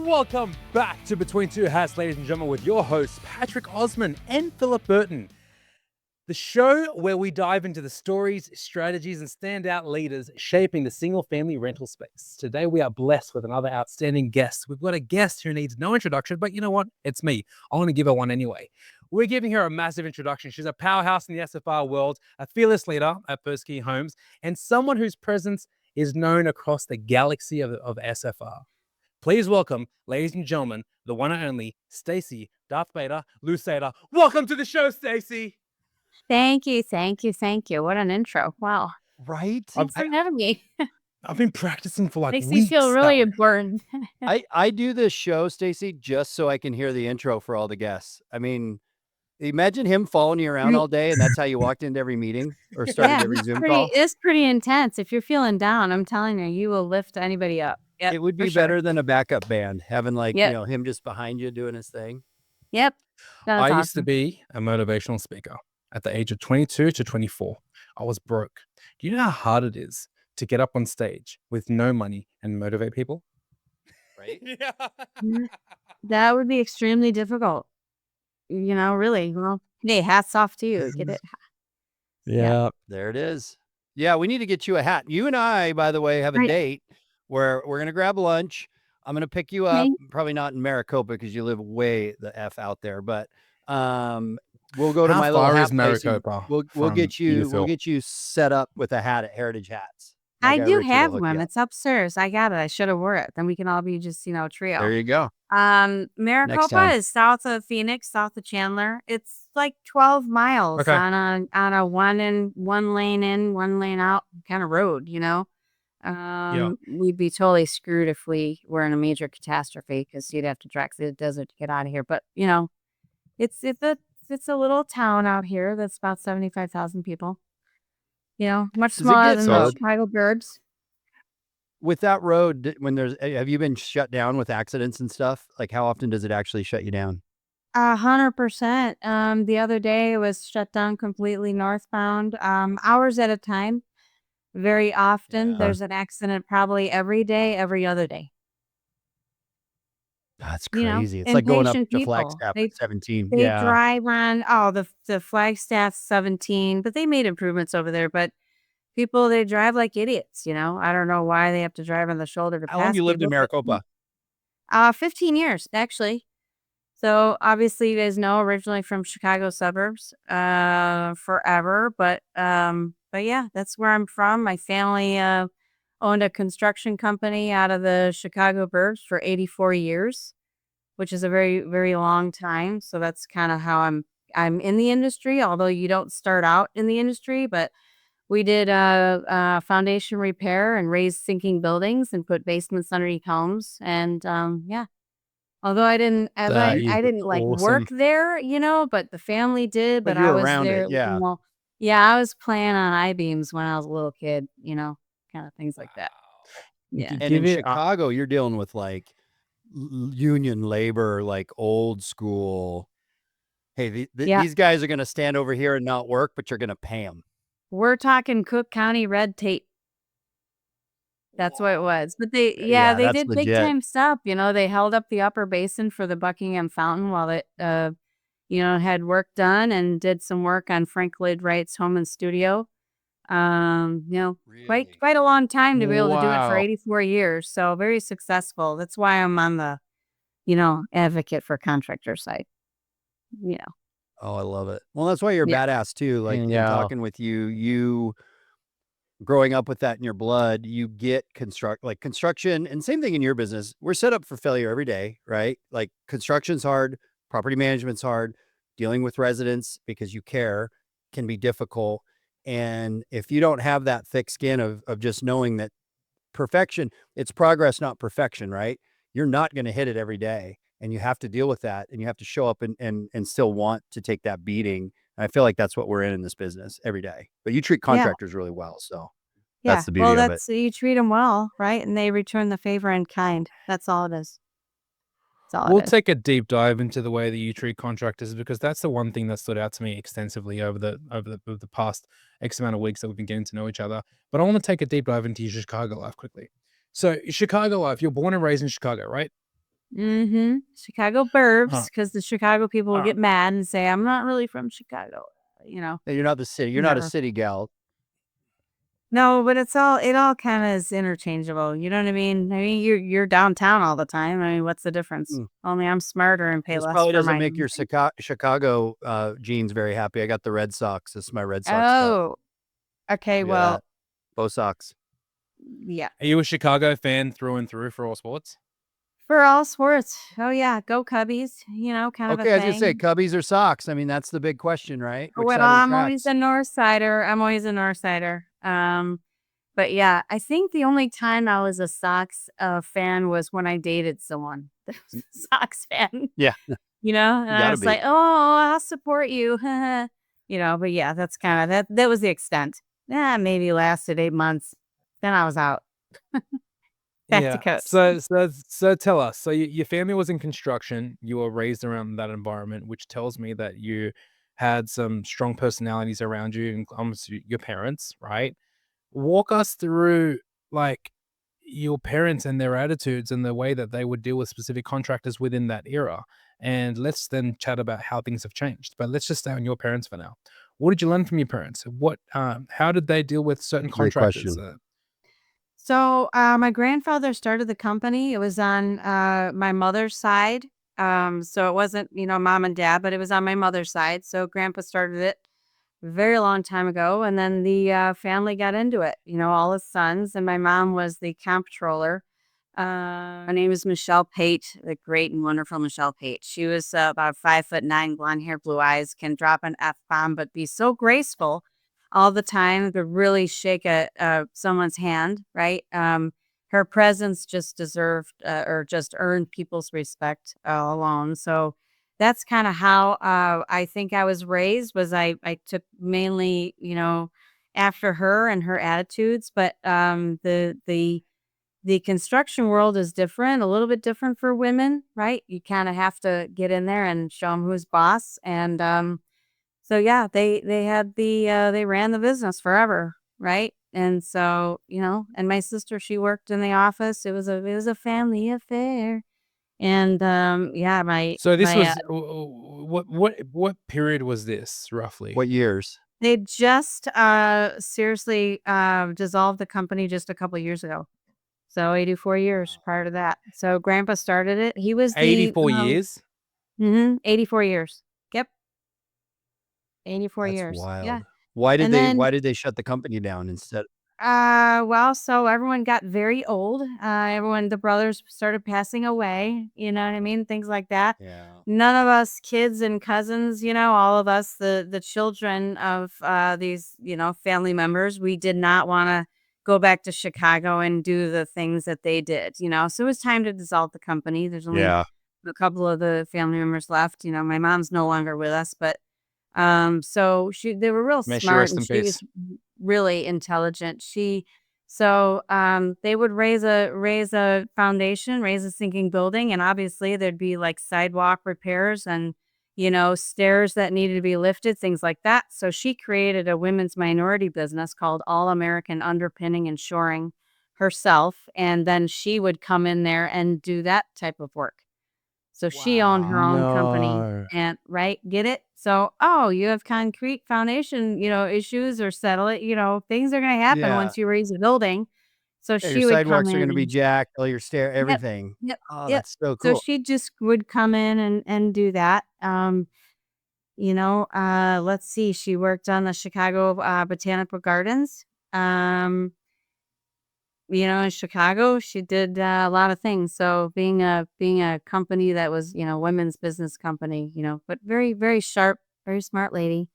Welcome back to Between Two Hats, ladies and gentlemen, with your hosts, Patrick Osman and Philip Burton. The show where we dive into the stories, strategies, and standout leaders shaping the single-family rental space. Today, we are blessed with another outstanding guest. We've got a guest who needs no introduction, but you know what? It's me. I want to give her one anyway. We're giving her a massive introduction. She's a powerhouse in the SFR world, a fearless leader at FirstKey Homes, and someone whose presence is known across the galaxy of SFR. Please welcome, ladies and gentlemen, the one and only Stacy Lusader. Welcome to the show, Stacy. Thank you. What an intro. Wow. Right? Thanks for having me. I've been practicing for like Makes weeks. me feel really important. I do this show, Stacy, just so I can hear the intro for all the guests. I mean, imagine him following you around all day and that's how you walked into every meeting or started every Zoom call. It's pretty intense. If you're feeling down, I'm telling you, you will lift anybody up. Yep, it would be better than a backup band, having him just behind you doing his thing. Yep. I used to be a motivational speaker at the age of 22 to 24. I was broke. Do you know how hard it is to get up on stage with no money and motivate people? Right? Yeah. That would be extremely difficult. You know, really. Well, hey, hats off to you. Get it? Yeah. There it is. Yeah, we need to get you a hat. You and I, by the way, have a date where we're going to grab lunch. I'm going to pick you up, probably not in Maricopa because you live way the F out there, but we'll go to my little hat place. We'll get you set up with a hat at Heritage Hats. I do have one. It's upstairs. I got it. I should have wore it. Then we can all be just, a trio. There you go. Maricopa is south of Phoenix, south of Chandler. It's like 12 miles on a one lane in, one lane out kind of road, We'd be totally screwed if we were in a major catastrophe because you'd have to track through the desert to get out of here. But, it's a little town out here that's about 75,000 people. Much smaller than the Chicago burbs. With that road, have you been shut down with accidents and stuff? Like, how often does it actually shut you down? 100%. The other day it was shut down completely northbound, hours at a time. Very often there's an accident probably every day, every other day. That's crazy. It's like going up to Flagstaff at 17. They drive on, the Flagstaff 17, but they made improvements over there. But people, they drive like idiots, I don't know why they have to drive on the shoulder to pass. How long you lived in Maricopa? 15 years, actually. So obviously you guys know, originally from Chicago suburbs, forever. But yeah, that's where I'm from. My family owned a construction company out of the Chicago burbs for 84 years, which is a very, very long time. So that's kind of how I'm in the industry, although you don't start out in the industry. But we did foundation repair and raised sinking buildings and put basements underneath homes. And although I didn't like work there, but the family did. But I was there. I was playing on I-beams when I was a little kid, kind of things like that. Yeah. And in Chicago, you're dealing with like union labor, like old school. Hey, these guys are going to stand over here and not work, but you're going to pay them. We're talking Cook County red tape. That's what it was. But they did big time stuff. They held up the upper basin for the Buckingham Fountain while it, had work done, and did some work on Frank Lloyd Wright's home and studio. Really? Quite a long time to be able to do it for 84 years. So very successful. That's why I'm on the, advocate for contractor side. Oh, I love it. Well, that's why you're badass too. Like talking with you growing up with that in your blood, you get construction, and same thing in your business. We're set up for failure every day, right? Like construction's hard, property management's hard, dealing with residents because you care can be difficult. And if you don't have that thick skin of just knowing that perfection, it's progress, not perfection, right? You're not going to hit it every day, and you have to deal with that, and you have to show up and still want to take that beating. And I feel like that's what we're in this business every day, but you treat contractors really well. So that's the beauty of it. You treat them well, right? And they return the favor in kind. That's all it is. We'll take a deep dive into the way that you treat contractors, because that's the one thing that stood out to me extensively over the past X amount of weeks that we've been getting to know each other. But I want to take a deep dive into your Chicago life quickly. So Chicago life, you're born and raised in Chicago, right? Chicago burbs, Huh. because the Chicago people will get mad and say, I'm not really from Chicago. You're not the city. You're not a city gal. No, but it all kind of is interchangeable. You know what I mean? I mean, you're downtown all the time. I mean, what's the difference? Only I'm smarter and pay This less probably for doesn't my. make your Chicago genes very happy. I got the Red Sox. This is my Red Sox cup. Oh, okay. Look at Well, that. Bo Sox. yeah. Are you a Chicago fan through and through for all sports? For all sports. Oh yeah, go Cubbies. Kind of a Okay, I was gonna say thing. Cubbies or Sox. I mean, that's the big question, right? Which Well, side of the I'm always tracks? a North Sider. But yeah, I think the only time I was a Sox fan was when I dated someone that was a Sox fan. Yeah, And you I gotta was be. like, "Oh, I'll support you." But yeah, that's kind of that was the extent. Yeah, maybe lasted 8 months. Then I was out. Back to Yeah. coach. So tell us. So your family was in construction. You were raised around that environment, which tells me that you had some strong personalities around you, and your parents, right? Walk us through like your parents and their attitudes and the way that they would deal with specific contractors within that era. And let's then chat about how things have changed. But let's just stay on your parents for now. What did you learn from your parents? How did they deal with certain Great contractors? question. So, my grandfather started the company. It was on my mother's side. So it wasn't, mom and dad, but it was on my mother's side. So grandpa started it a very long time ago. And then the family got into it, all his sons. And my mom was the comptroller. Her name is Michelle Pate, the great and wonderful Michelle Pate. She was about 5'9", blonde hair, blue eyes, can drop an F bomb, but be so graceful all the time to really shake someone's hand, right? Her presence just deserved or just earned people's respect alone. So that's kind of how I think I was raised. Was I took mainly after her and her attitudes, but the construction world is different, a little bit different for women, right? You kind of have to get in there and show them who's boss. And so yeah, they had they ran the business forever, right? And so, and my sister, she worked in the office. It was a family affair. And yeah, So this my was what period was this roughly? What years? they just seriously dissolved the company just a couple years ago. So 84 years prior to that. So grandpa started it. He was the 84 years? 84 years. Yep. 84 That's years. Yeah. wild. Why did And they then why did they shut the company down instead? well, so everyone got very old. The brothers started passing away, you know what I mean? Things like that. Yeah. None of us kids and cousins, all of us, the children of these, family members, we did not want to go back to Chicago and do the things that they did, So it was time to dissolve the company. There's only Yeah. a couple of the family members left. My mom's no longer with us, but so they were real May she smart rest and in she peace. was really intelligent. They would raise a foundation, raise a sinking building, and obviously there'd be like sidewalk repairs and stairs that needed to be lifted, things like that. So she created a women's minority business called All American Underpinning and Shoring herself, and then she would come in there and do that type of work. So she owned her own company No. and right, get it? So, oh, you have concrete foundation, issues or settle it, things are going to happen Yeah. once you raise a building. So Yeah, your she would come sidewalks are in gonna be and jacked, all your yep, everything. yep, Oh, yep. that's so So cool. she just would come in and do that. Let's see. She worked on the Chicago Botanical Gardens. Um, in Chicago, she did a lot of things. So being a company that was, women's business company, but very, very sharp, very smart lady.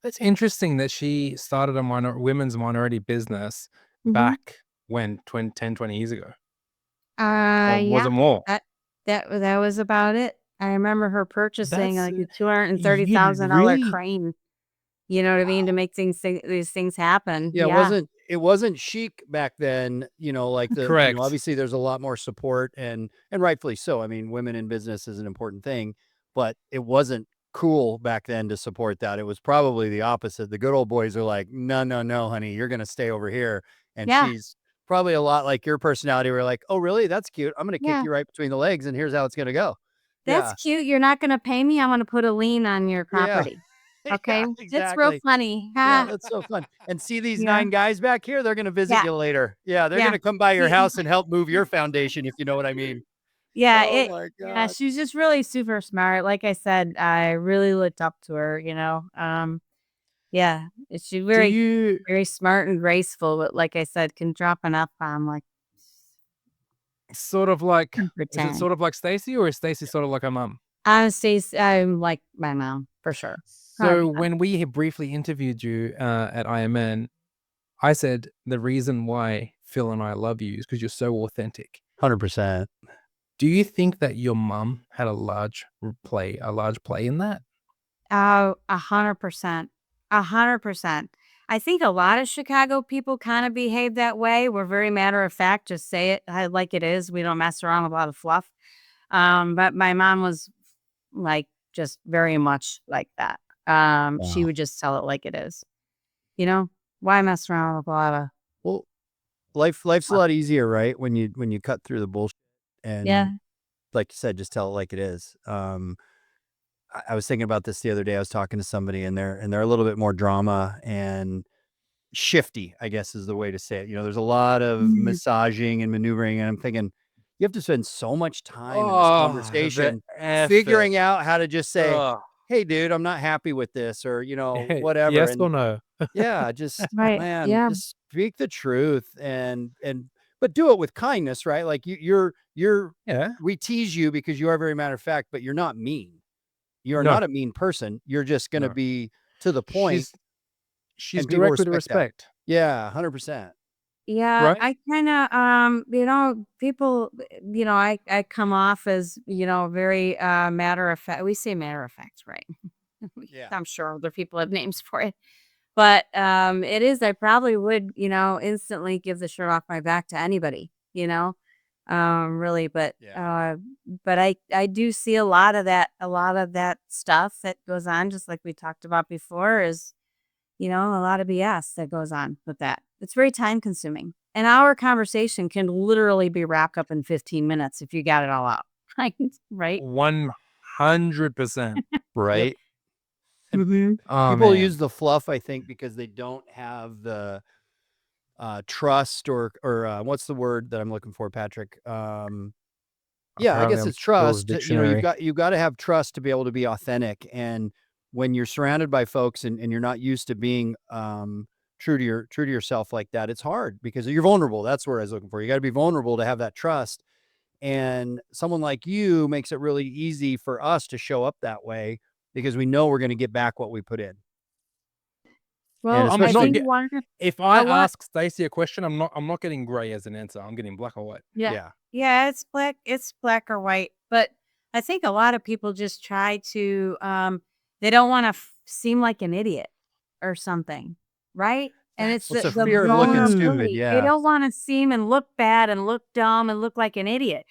That's interesting that she started a women's minority business Hmm. back when 10, 20 years ago. Or was it Yeah, more? that was about it. I remember her purchasing That's like a two hundred and thirty you'd thousand dollar really crane. You know what I mean? To make these things happen. Yeah, Yeah. it wasn't chic back then, like correct. obviously there's a lot more support and rightfully so. I mean, women in business is an important thing, but it wasn't cool back then to support that. It was probably the opposite. The good old boys are like, "No, no, no, honey, you're going to stay over here." And Yeah. she's probably a lot like your personality. We're like, oh, really? That's cute. I'm going to kick you right between the legs, and here's how it's going to go. That's cute. You're not going to pay me. I'm going to put a lien on your property. Okay. Yeah, It's real exactly. funny. Yeah, that's so fun. And see these 9 guys back here? They're going to visit you later. Yeah, they're going to come by your house and help move your foundation, if you know what I mean. Yeah, oh my God. Yeah, she's just really super smart. Like I said, I really looked up to her, Yeah, she's very smart and graceful, but like I said, can drop an F-bomb like sort of like, is it pretend. sort of like Stacy, or is Stacy sort of like her mum? I'm like my mom for sure. So 100%. when we briefly interviewed you at IMN, I said the reason why Phil and I love you is because you're so authentic. 100%. Do you think that your mum had a large play in that? 100%. 100%. I think a lot of Chicago people kind of behave that way. We're very matter of fact, just say it like it is. We don't mess around with a lot of fluff. But my mom was like just very much like that. She would just tell it like it is. Why mess around with a lot of Well, life's a lot easier, right? When you cut through the bullshit and like you said, just tell it like it is. I was thinking about this the other day. I was talking to somebody, and they're a little bit more drama and shifty, I guess is the way to say it. There's a lot of massaging and maneuvering, and I'm thinking you have to spend so much time in this conversation figuring out how to just say, hey, dude, I'm not happy with this, or whatever. Yes or no? Yeah, just right. man, Yeah. just speak the truth but do it with kindness, right? Like we tease you because you are very matter of fact, but you're not mean. You're not a mean person. You're just going to be to the point. She's direct with respect. Yeah, 100%. Yeah, Right? I kind of, people, I come off as, very matter of fact. We say matter of fact, right? Yeah. I'm sure other people have names for it. But it is, I probably would, instantly give the shirt off my back to anybody, really. But I do see a lot of that stuff that goes on, just like we talked about before, is, a lot of BS that goes on with that. It's very time consuming. An hour conversation can literally be wrapped up in 15 minutes if you got it all out. Right? 100%. Right. Oh, people man. use the fluff, I think, because they don't have the trust or what's the word that I'm looking for, Patrick? Yeah, I guess it's trust. You've got to have trust to be able to be authentic. And when you're surrounded by folks and you're not used to being true to yourself like that, it's hard because you're vulnerable. That's what I was looking for. You got to be vulnerable to have that trust. And someone like you makes it really easy for us to show up that way because we know we're going to get back what we put in. Well, I think if I ask Stacy a question, I'm not getting gray as an answer. I'm getting black or white. Yeah, it's black. It's black or white. But I think a lot of people just try to. They don't want to seem like an idiot or something, right? And it's the fear of looking stupid. Yeah, they don't want to seem and look bad and look dumb and look like an idiot.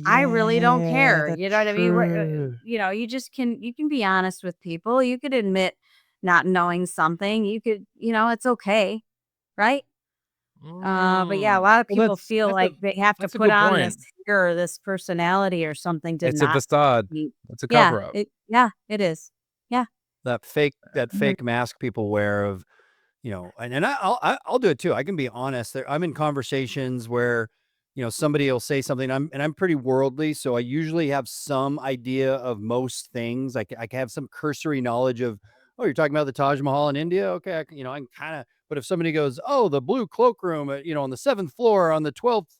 I really don't care. You know what I mean? You just you can be honest with people. You could admit not knowing something. You could, it's okay. Right. But yeah, a lot of people feel like they have to put on this figure, this personality or something to It's a facade. It's a cover up. It is. Yeah. That fake mask people wear of, and I'll do it too. I can be honest. I'm in conversations where, somebody will say something. I'm pretty worldly, so I usually have some idea of most things. I can have some cursory knowledge of, oh, you're talking about the Taj Mahal in India? Okay, I can kind of. But if somebody goes, oh, the blue cloakroom, on the 7th floor on the 12th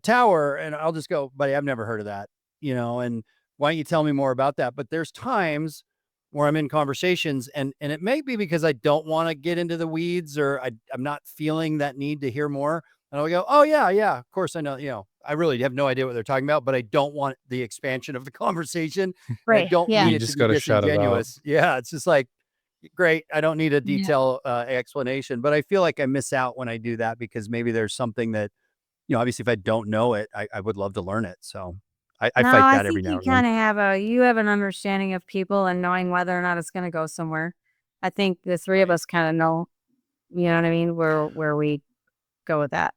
tower, and I'll just go, buddy, I've never heard of that, and why don't you tell me more about that? But there's times where I'm in conversations and it may be because I don't want to get into the weeds or I'm not feeling that need to hear more. And I'll go, oh yeah, of course I know, I really have no idea what they're talking about, but I don't want the expansion of the conversation. Right. I don't need it to be disingenuous. Yeah. It's just like, great. I don't need a detailed explanation, but I feel like I miss out when I do that because maybe there's something that, obviously if I don't know it, I would love to learn it. So I fight that every now and then. You have an understanding of people and knowing whether or not it's going to go somewhere. I think the three of us kind of know, you know what I mean, where we go with that.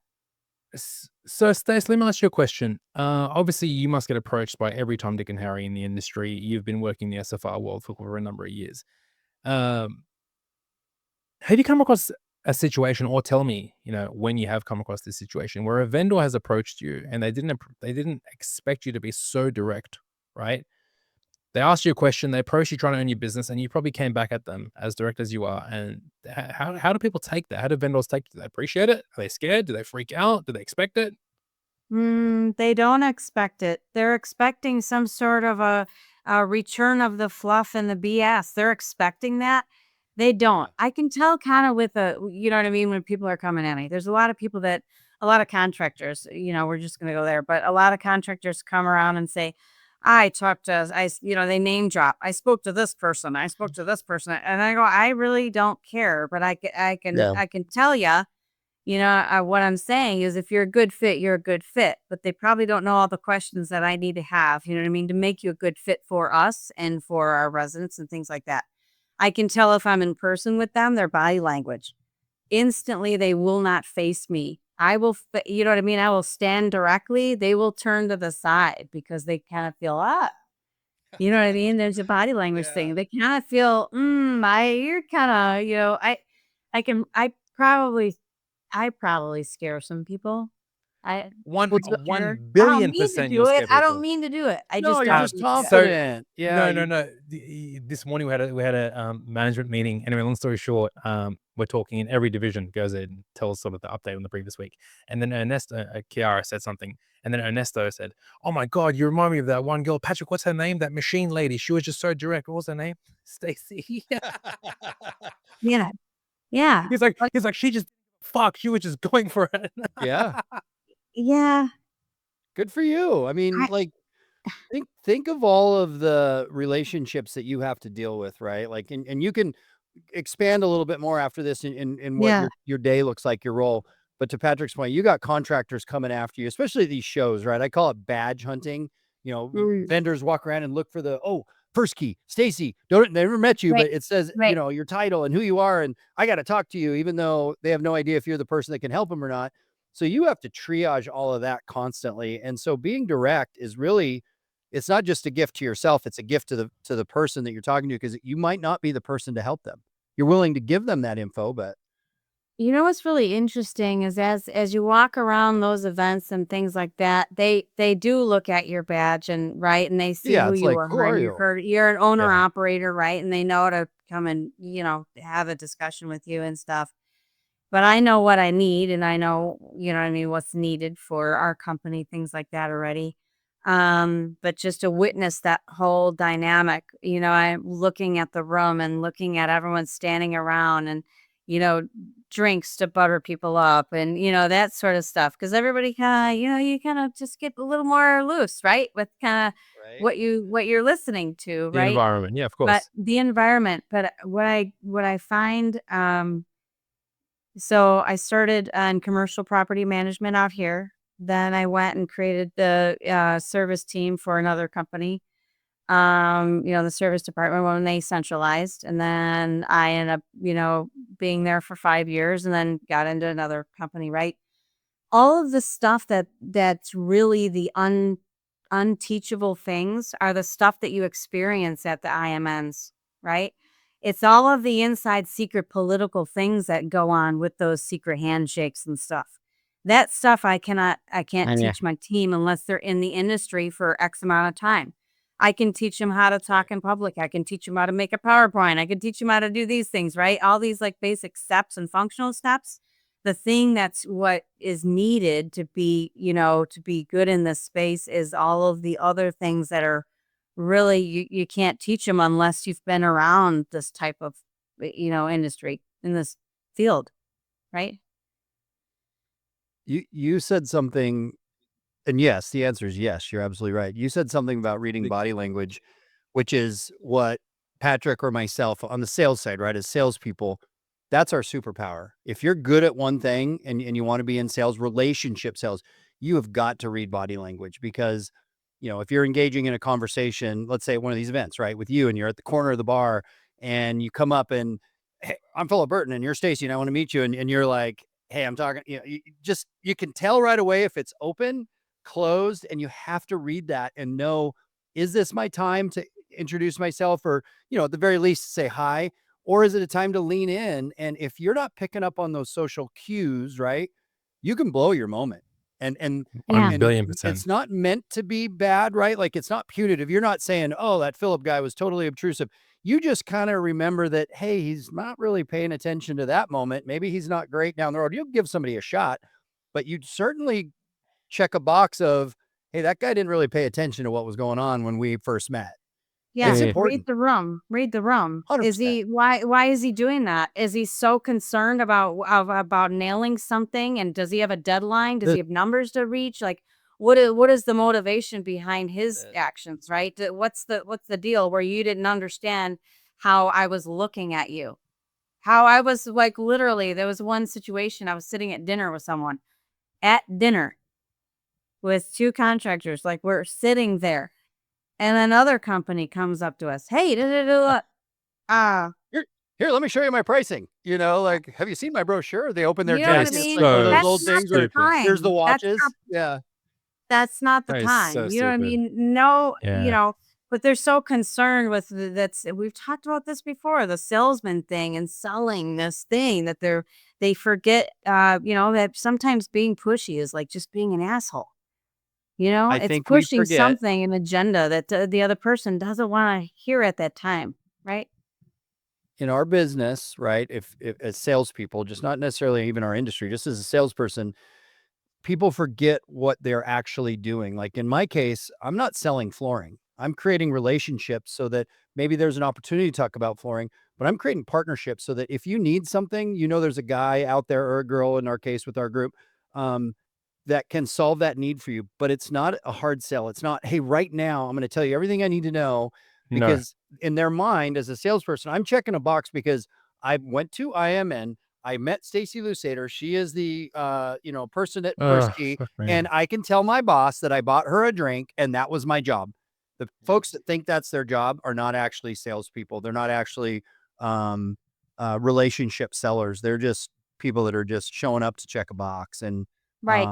So, Stace, let me ask you a question. Obviously, you must get approached by every Tom, Dick, and Harry in the industry. You've been working the SFR world for a number of years. Um, have you come across a situation, or tell me, when you have come across this situation where a vendor has approached you and they didn't expect you to be so direct, right? They asked you a question, they approached you trying to earn your business, and you probably came back at them as direct as you are. And how do people take that? How do vendors take it? Do they appreciate it? Are they scared? Do they freak out? Do they expect it? They don't expect it. They're expecting some sort of a return of the fluff and the BS. They're expecting that. They don't. I can tell kind of with you know what I mean, when people are coming at me. There's a lot of people a lot of contractors, we're just going to go there, but a lot of contractors come around and say, I talked to, they name drop. I spoke to this person. I spoke to this person. And I go, I really don't care, but Yeah. I can tell you. What I'm saying is if you're a good fit, you're a good fit, but they probably don't know all the questions that I need to have, you know what I mean, to make you a good fit for us and for our residents and things like that. I can tell if I'm in person with them, their body language. Instantly, they will not face me. You know what I mean? I will stand directly. They will turn to the side because they kind of feel, you know what I mean? There's a body language thing. They kind of feel, you're kind of, I probably scare some people. I One will do one better. I don't billion mean to percent do you'll it. scare I don't people. mean to do it. I No, just you're don't just mean to do it. confident. Yeah. No. This morning we had a management meeting. Anyway, long story short, we're talking, and every division goes in and tells sort of the update on the previous week. And then Ernesto, Kiara said something, and then Ernesto said, "Oh my God, you remind me of that one girl, Patrick. What's her name? That machine lady. She was just so direct. What was her name? Stacy." Yeah. Yeah. But He's like, she just fuck. She was just going for it. Yeah. yeah. Good for you. I mean, I like, think of all of the relationships that you have to deal with, right? Like, and you can expand a little bit more after this in what yeah. your day looks like, your role. But to Patrick's point, you got contractors coming after you, especially these shows, right? I call it badge hunting. Mm, Vendors walk around and look for first key, Stacy. Don't never met you, right. but it says, Right. your title and who you are, and I got to talk to you, even though they have no idea if you're the person that can help them or not. So you have to triage all of that constantly. And so being direct is really, it's not just a gift to yourself, it's a gift to the person that you're talking to, because you might not be the person to help them. You're willing to give them that info, but You know what's really interesting is as you walk around those events and things like that, they do look at your badge and right, and they see yeah, who it's you like, are, who are and you? you're an owner Yeah. operator, right? And they know to come and have a discussion with you and stuff. But I know what I need, and I know what I mean, what's needed for our company, things like that already. But just to witness that whole dynamic, I'm looking at the room and looking at everyone standing around and, you know, drinks to butter people up and, that sort of stuff. Cause everybody kind of, you kind of just get a little more loose, right? With kind of Right. what you're listening to, The right? environment. Yeah, of But course. the environment, but what I find, so I started in commercial property management out here. Then I went and created the service team for another company. The service department when they centralized, and then I ended up, being there for 5 years, and then got into another company. Right, all of the stuff that's really the unteachable things are the stuff that you experience at the IMNs, right? It's all of the inside secret political things that go on with those secret handshakes and stuff. That stuff I can't And yeah. teach my team unless they're in the industry for X amount of time. I can teach them how to talk in public. I can teach them how to make a PowerPoint. I can teach them how to do these things, right? All these like basic steps and functional steps. The thing that's what is needed to be, to be good in this space is all of the other things that are really you can't teach them unless you've been around this type of industry in this field, right? You said something, and yes, the answer is yes, you're absolutely right. You said something about reading Big body language, which is what Patrick or myself on the sales side, right? As salespeople, that's our superpower. If you're good at one thing and you want to be in sales, relationship sales, you have got to read body language because, if you're engaging in a conversation, let's say at one of these events, right, with you, and you're at the corner of the bar and you come up and, hey, I'm Philip Burton and you're Stacy and I want to meet you. And you're like, hey, I'm talking, you can tell right away if it's open, closed, and you have to read that and know, is this my time to introduce myself, or, at the very least say hi, or is it a time to lean in? And if you're not picking up on those social cues, right, you can blow your moment. And Yeah. 1,000,000,000%. it's not meant to be bad, right? Like, it's not punitive. You're not saying, oh, that Philip guy was totally obtrusive. You just kind of remember that, hey, he's not really paying attention to that moment. Maybe he's not great down the road. You'll give somebody a shot, but you'd certainly check a box of, hey, that guy didn't really pay attention to what was going on when we first met. Yeah, It's read important. the room. Read the room. Is 100%. he why is he doing that? Is he so concerned about nailing something? And does he have a deadline? Does he have numbers to reach? Like, what is the motivation behind his actions, right? What's the deal where you didn't understand how I was looking at you? How I was, like, literally, there was one situation, I was sitting at dinner with someone, at dinner with 2 contractors, like, we're sitting there. And another company comes up to us. Hey, Here, let me show you my pricing. Like, have you seen my brochure? They open their you know what I jacket. It's mean? like one of those That's old not things the where here's the time. watches. That's not the That is time. so You know what I stupid. mean? No, Yeah. but they're so concerned with that's we've talked about this before, the salesman thing and selling this thing that they forget that sometimes being pushy is like just being an asshole. I It's think we pushing forget something, an agenda that the other person doesn't want to hear at that time, right? in our business, right? If as salespeople, just not necessarily even our industry, just as a salesperson, people forget what they're actually doing. Like, in my case, I'm not selling flooring. I'm creating relationships so that maybe there's an opportunity to talk about flooring, but I'm creating partnerships so that if you need something, there's a guy out there, or a girl in our case with our group, um, that can solve that need for you. But it's not a hard sell. It's not, hey, right now I'm going to tell you everything I need to know, No. because in their mind as a salesperson, I'm checking a box because I went to IMN. I met Stacy Lusader. She is the person at FirstKey, Fuck me. and I can tell my boss that I bought her a drink, and that was my job. The folks that think that's their job are not actually salespeople. They're not actually relationship sellers. They're just people that are just showing up to check a box. And Right.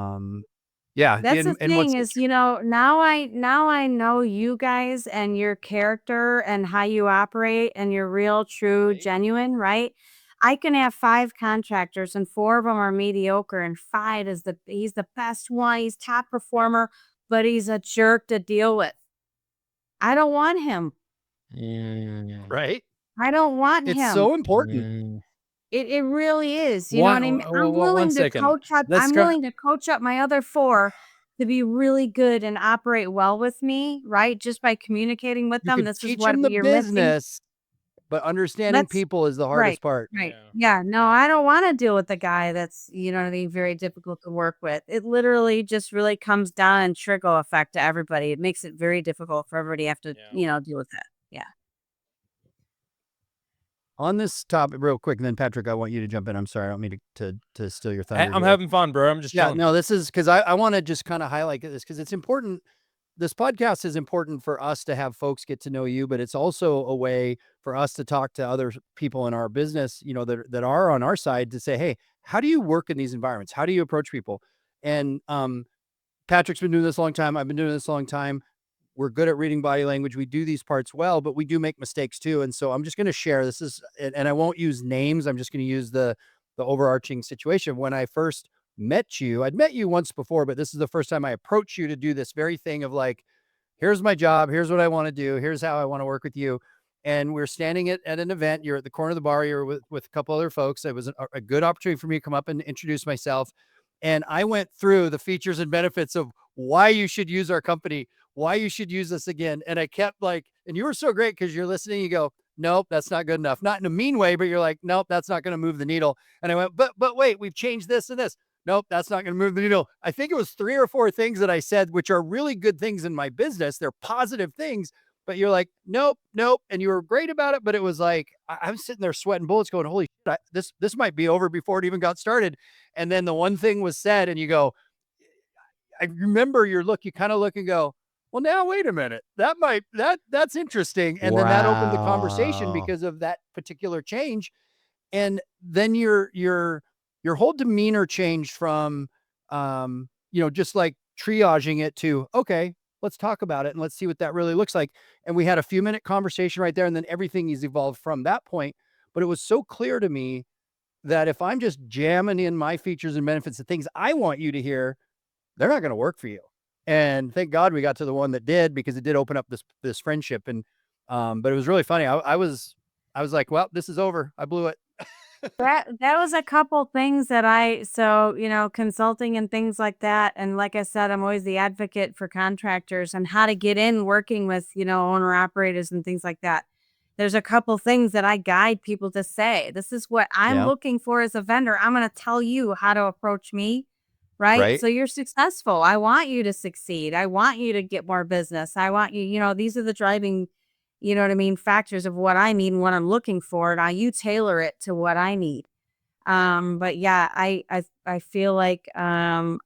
yeah, That's the and what's thing is, now I know you guys and your character and how you operate and you're real, true, genuine, right? I can have 5 contractors and 4 of them are mediocre and 5 is he's the best one, he's top performer, but he's a jerk to deal with. I don't want him. right. I don't want It's him. so important. It really is. You know what I mean? I'm One willing to second. coach up. Let's I'm go. willing to coach up my other 4 to be really good and operate well with me, right? Just by communicating with You them. could This is teach what them the you're missing. business, but understanding That's people is the right. hardest part. Right. Yeah. No, I don't want to deal with the guy that's, you know what I mean, very difficult to work with. It literally just really comes down and trickle effect to everybody. It makes it very difficult for everybody to have to, deal with that. Yeah. On this topic, real quick, and then Patrick, I want you to jump in. I'm sorry, I don't mean to steal your thunder. I'm here. having fun, bro. I'm just Yeah, chilling. no, this is because I want to just kind of highlight this because it's important. This podcast is important for us to have folks get to know you, but it's also a way for us to talk to other people in our business, that are on our side, to say, hey, how do you work in these environments? How do you approach people? And Patrick's been doing this a long time. I've been doing this a long time. We're good at reading body language. We do these parts well, but we do make mistakes too. And so I'm just going to share and I won't use names. I'm just going to use the overarching situation. When I first met you, I'd met you once before, but this is the first time I approached you to do this very thing of like, here's my job. Here's what I want to do. Here's how I want to work with you. And we're standing at an event. You're at the corner of the bar. You're with a couple other folks. It was a good opportunity for me to come up and introduce myself. And I went through the features and benefits of why you should use our company, why you should use us again. And I kept and you were so great because you're listening. You go, nope, that's not good enough. Not in a mean way, but you're like, nope, that's not going to move the needle. And I went, but wait, we've changed this and this. Nope, that's not going to move the needle. I think it was 3 or 4 things that I said, which are really good things in my business. They're positive things, but you're like, nope. And you were great about it. But it was like, I'm sitting there sweating bullets going, holy shit, this might be over before it even got started. And then the one thing was said and you go, I remember you kind of look and go, well, now, wait a minute. That's interesting. And then that opened the conversation Wow. because of that particular change. And then you're your whole demeanor changed from, just like triaging it to, okay, let's talk about it and let's see what that really looks like. And we had a few minute conversation right there. And then everything has evolved from that point. But it was so clear to me that if I'm just jamming in my features and benefits, the things I want you to hear, they're not going to work for you. And thank God we got to the one that did, because it did open up this friendship. And, but it was really funny. I was like, well, this is over. I blew it. That was a couple things that consulting and things like that. And like I said, I'm always the advocate for contractors and how to get in working with, owner operators and things like that. There's a couple things that I guide people to say. This is what I'm looking for as a vendor. I'm going to tell you how to approach me, right? So you're successful. I want you to succeed. I want you to get more business. I want you, these are the driving, factors of what I need and what I'm looking for. Now you tailor it to what I need. But yeah, I feel like, a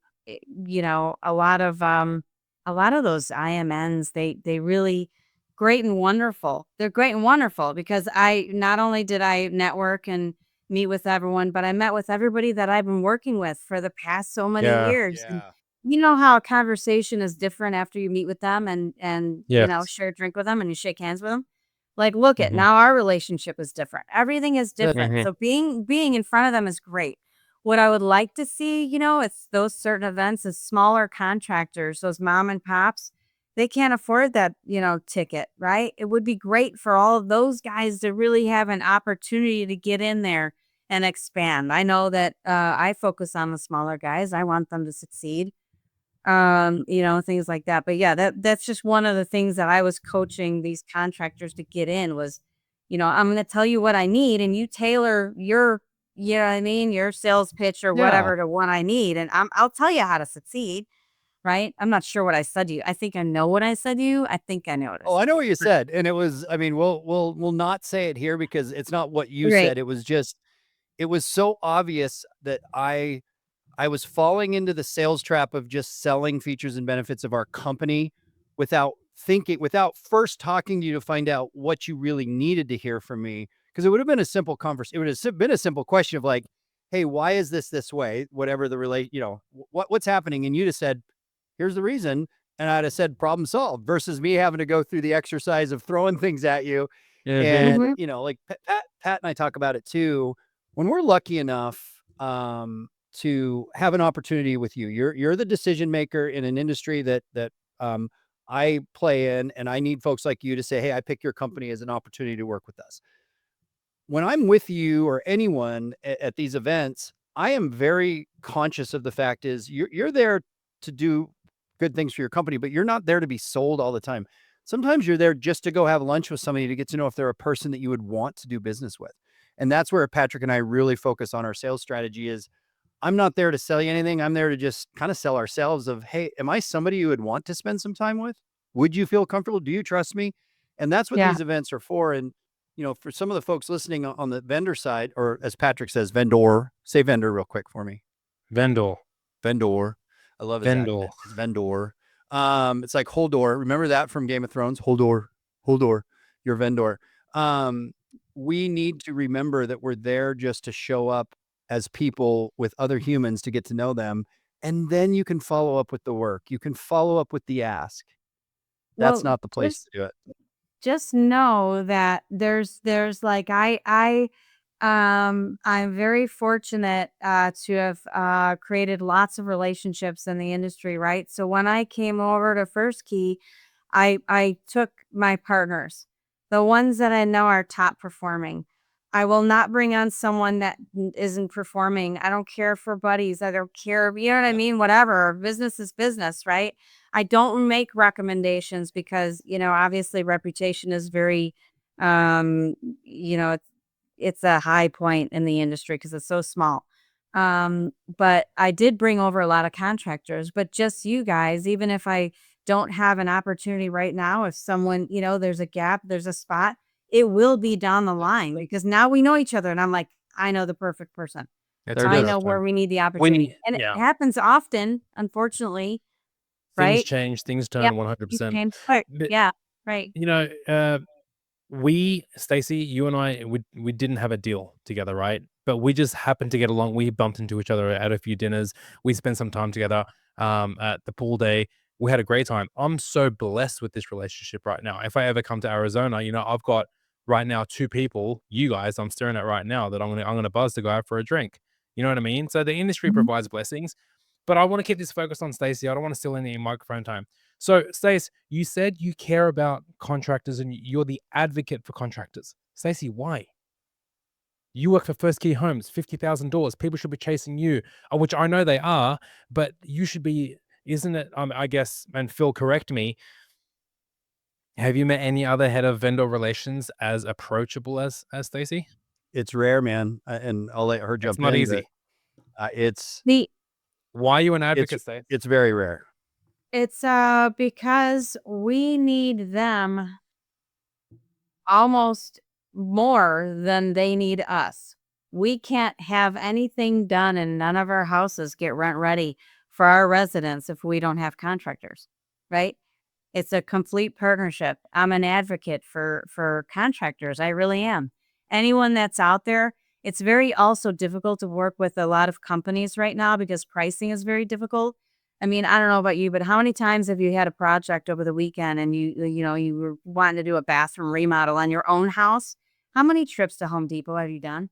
lot of those IMNs, they really great and wonderful. They're great and wonderful because not only did I network and meet with everyone, but I met with everybody that I've been working with for the past so many years. And you know how a conversation is different after you meet with them and share a drink with them and you shake hands with them. Like, look at now our relationship is different. Everything is different. So being in front of them is great. What I would like to see, it's those certain events is smaller contractors, those mom and pops. They can't afford that, ticket, right? It would be great for all of those guys to really have an opportunity to get in there and expand. I know that I focus on the smaller guys. I want them to succeed, things like that. But yeah, that's just one of the things that I was coaching these contractors to get in was, I'm going to tell you what I need and you tailor your, your sales pitch or whatever to what I need. And I'll tell you how to succeed. Right? I'm not sure what I said to you. I think I know what I said to you. I think I know what I said. Oh, I know what you said. And it was, we'll not say it here because it's not what you said. It was just, it was so obvious that I was falling into the sales trap of just selling features and benefits of our company without first talking to you to find out what you really needed to hear from me. Because it would have been a simple conversation. It would have been a simple question of like, hey, why is this way? Whatever the what's happening. And you just said, here's the reason. And I'd have said problem solved versus me having to go through the exercise of throwing things at you. And, like Pat and I talk about it too. When we're lucky enough to have an opportunity with you, you're the decision maker in an industry that I play in, and I need folks like you to say, hey, I pick your company as an opportunity to work with us. When I'm with you or anyone at these events, I am very conscious of the fact is you're there to do good things for your company, but you're not there to be sold all the time. Sometimes you're there just to go have lunch with somebody to get to know if they're a person that you would want to do business with. And that's where Patrick and I really focus on our sales strategy is I'm not there to sell you anything. I'm there to just kind of sell ourselves of, hey, am I somebody you would want to spend some time with? Would you feel comfortable? Do you trust me? And that's what these events are for. And, for some of the folks listening on the vendor side, or as Patrick says, vendor, say vendor real quick for me. Vendor. I love his accent. It's vendor. It's like Holdor. Remember that from Game of Thrones? Holdor, your vendor. We need to remember that we're there just to show up as people with other humans to get to know them. And then you can follow up with the work. You can follow up with the ask. That's not the place to do it. Just know that there's like I'm very fortunate to have created lots of relationships in the industry, right? So when I came over to FirstKey, I took my partners, the ones that I know are top performing. I will not bring on someone that isn't performing. I don't care for buddies. I don't care, you know what I mean? Whatever. Business is business, right? I don't make recommendations because, obviously reputation is very, it's a high point in the industry because it's so small. But I did bring over a lot of contractors, but just you guys, even if I don't have an opportunity right now, if someone, there's a gap, there's a spot, it will be down the line because now we know each other. And I'm like, I know the perfect person. I know where we need the opportunity. And it happens often, unfortunately. Things change, things turn 100%. Yeah, right. We, Stacy, you and I, we didn't have a deal together, right? but we just happened to get along. We bumped into each other at a few dinners. We spent some time together at the pool day. We had a great time. I'm so blessed with this relationship right now. If I ever come to Arizona, I've got right now 2 people, you guys, I'm staring at right now that I'm gonna buzz to go out for a drink. You know what I mean? So the industry Mhm. provides blessings, but I want to keep this focused on Stacy. I don't want to steal any microphone time. So, Stace, you said you care about contractors and you're the advocate for contractors. Stacy, why? You work for FirstKey Homes, 50,000 doors. People should be chasing you, which I know they are, but you should be, isn't it? I guess, and Phil, correct me. Have you met any other head of vendor relations as approachable as Stacy? It's rare, man, and I'll let her It's jump not in, but easy. it's The Why are you an it's advocate, Stace? it's very rare. It's because we need them almost more than they need us. We can't have anything done and none of our houses get rent ready for our residents if we don't have contractors, right? It's a complete partnership. I'm an advocate for contractors. I really am. Anyone that's out there, it's very also difficult to work with a lot of companies right now because pricing is very difficult. I mean, I don't know about you, but how many times have you had a project over the weekend and you were wanting to do a bathroom remodel on your own house? How many trips to Home Depot have you done?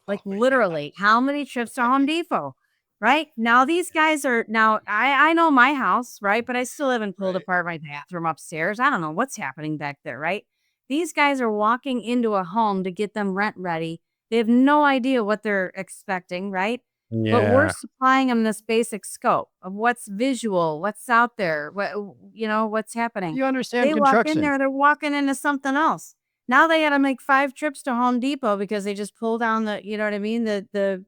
Oh Like my God. literally, how many trips to Home Depot? Right? Now these guys are now I know my house, right? But I still haven't pulled Right. apart my bathroom upstairs. I don't know what's happening back there, right? These guys are walking into a home to get them rent ready. They have no idea what they're expecting, right? But we're Yeah. supplying them this basic scope of what's visual, what's out there, what's happening. You understand They walk in construction. there, they're walking into something else. Now they gotta make 5 trips to Home Depot because they just pull down the you know what I mean? The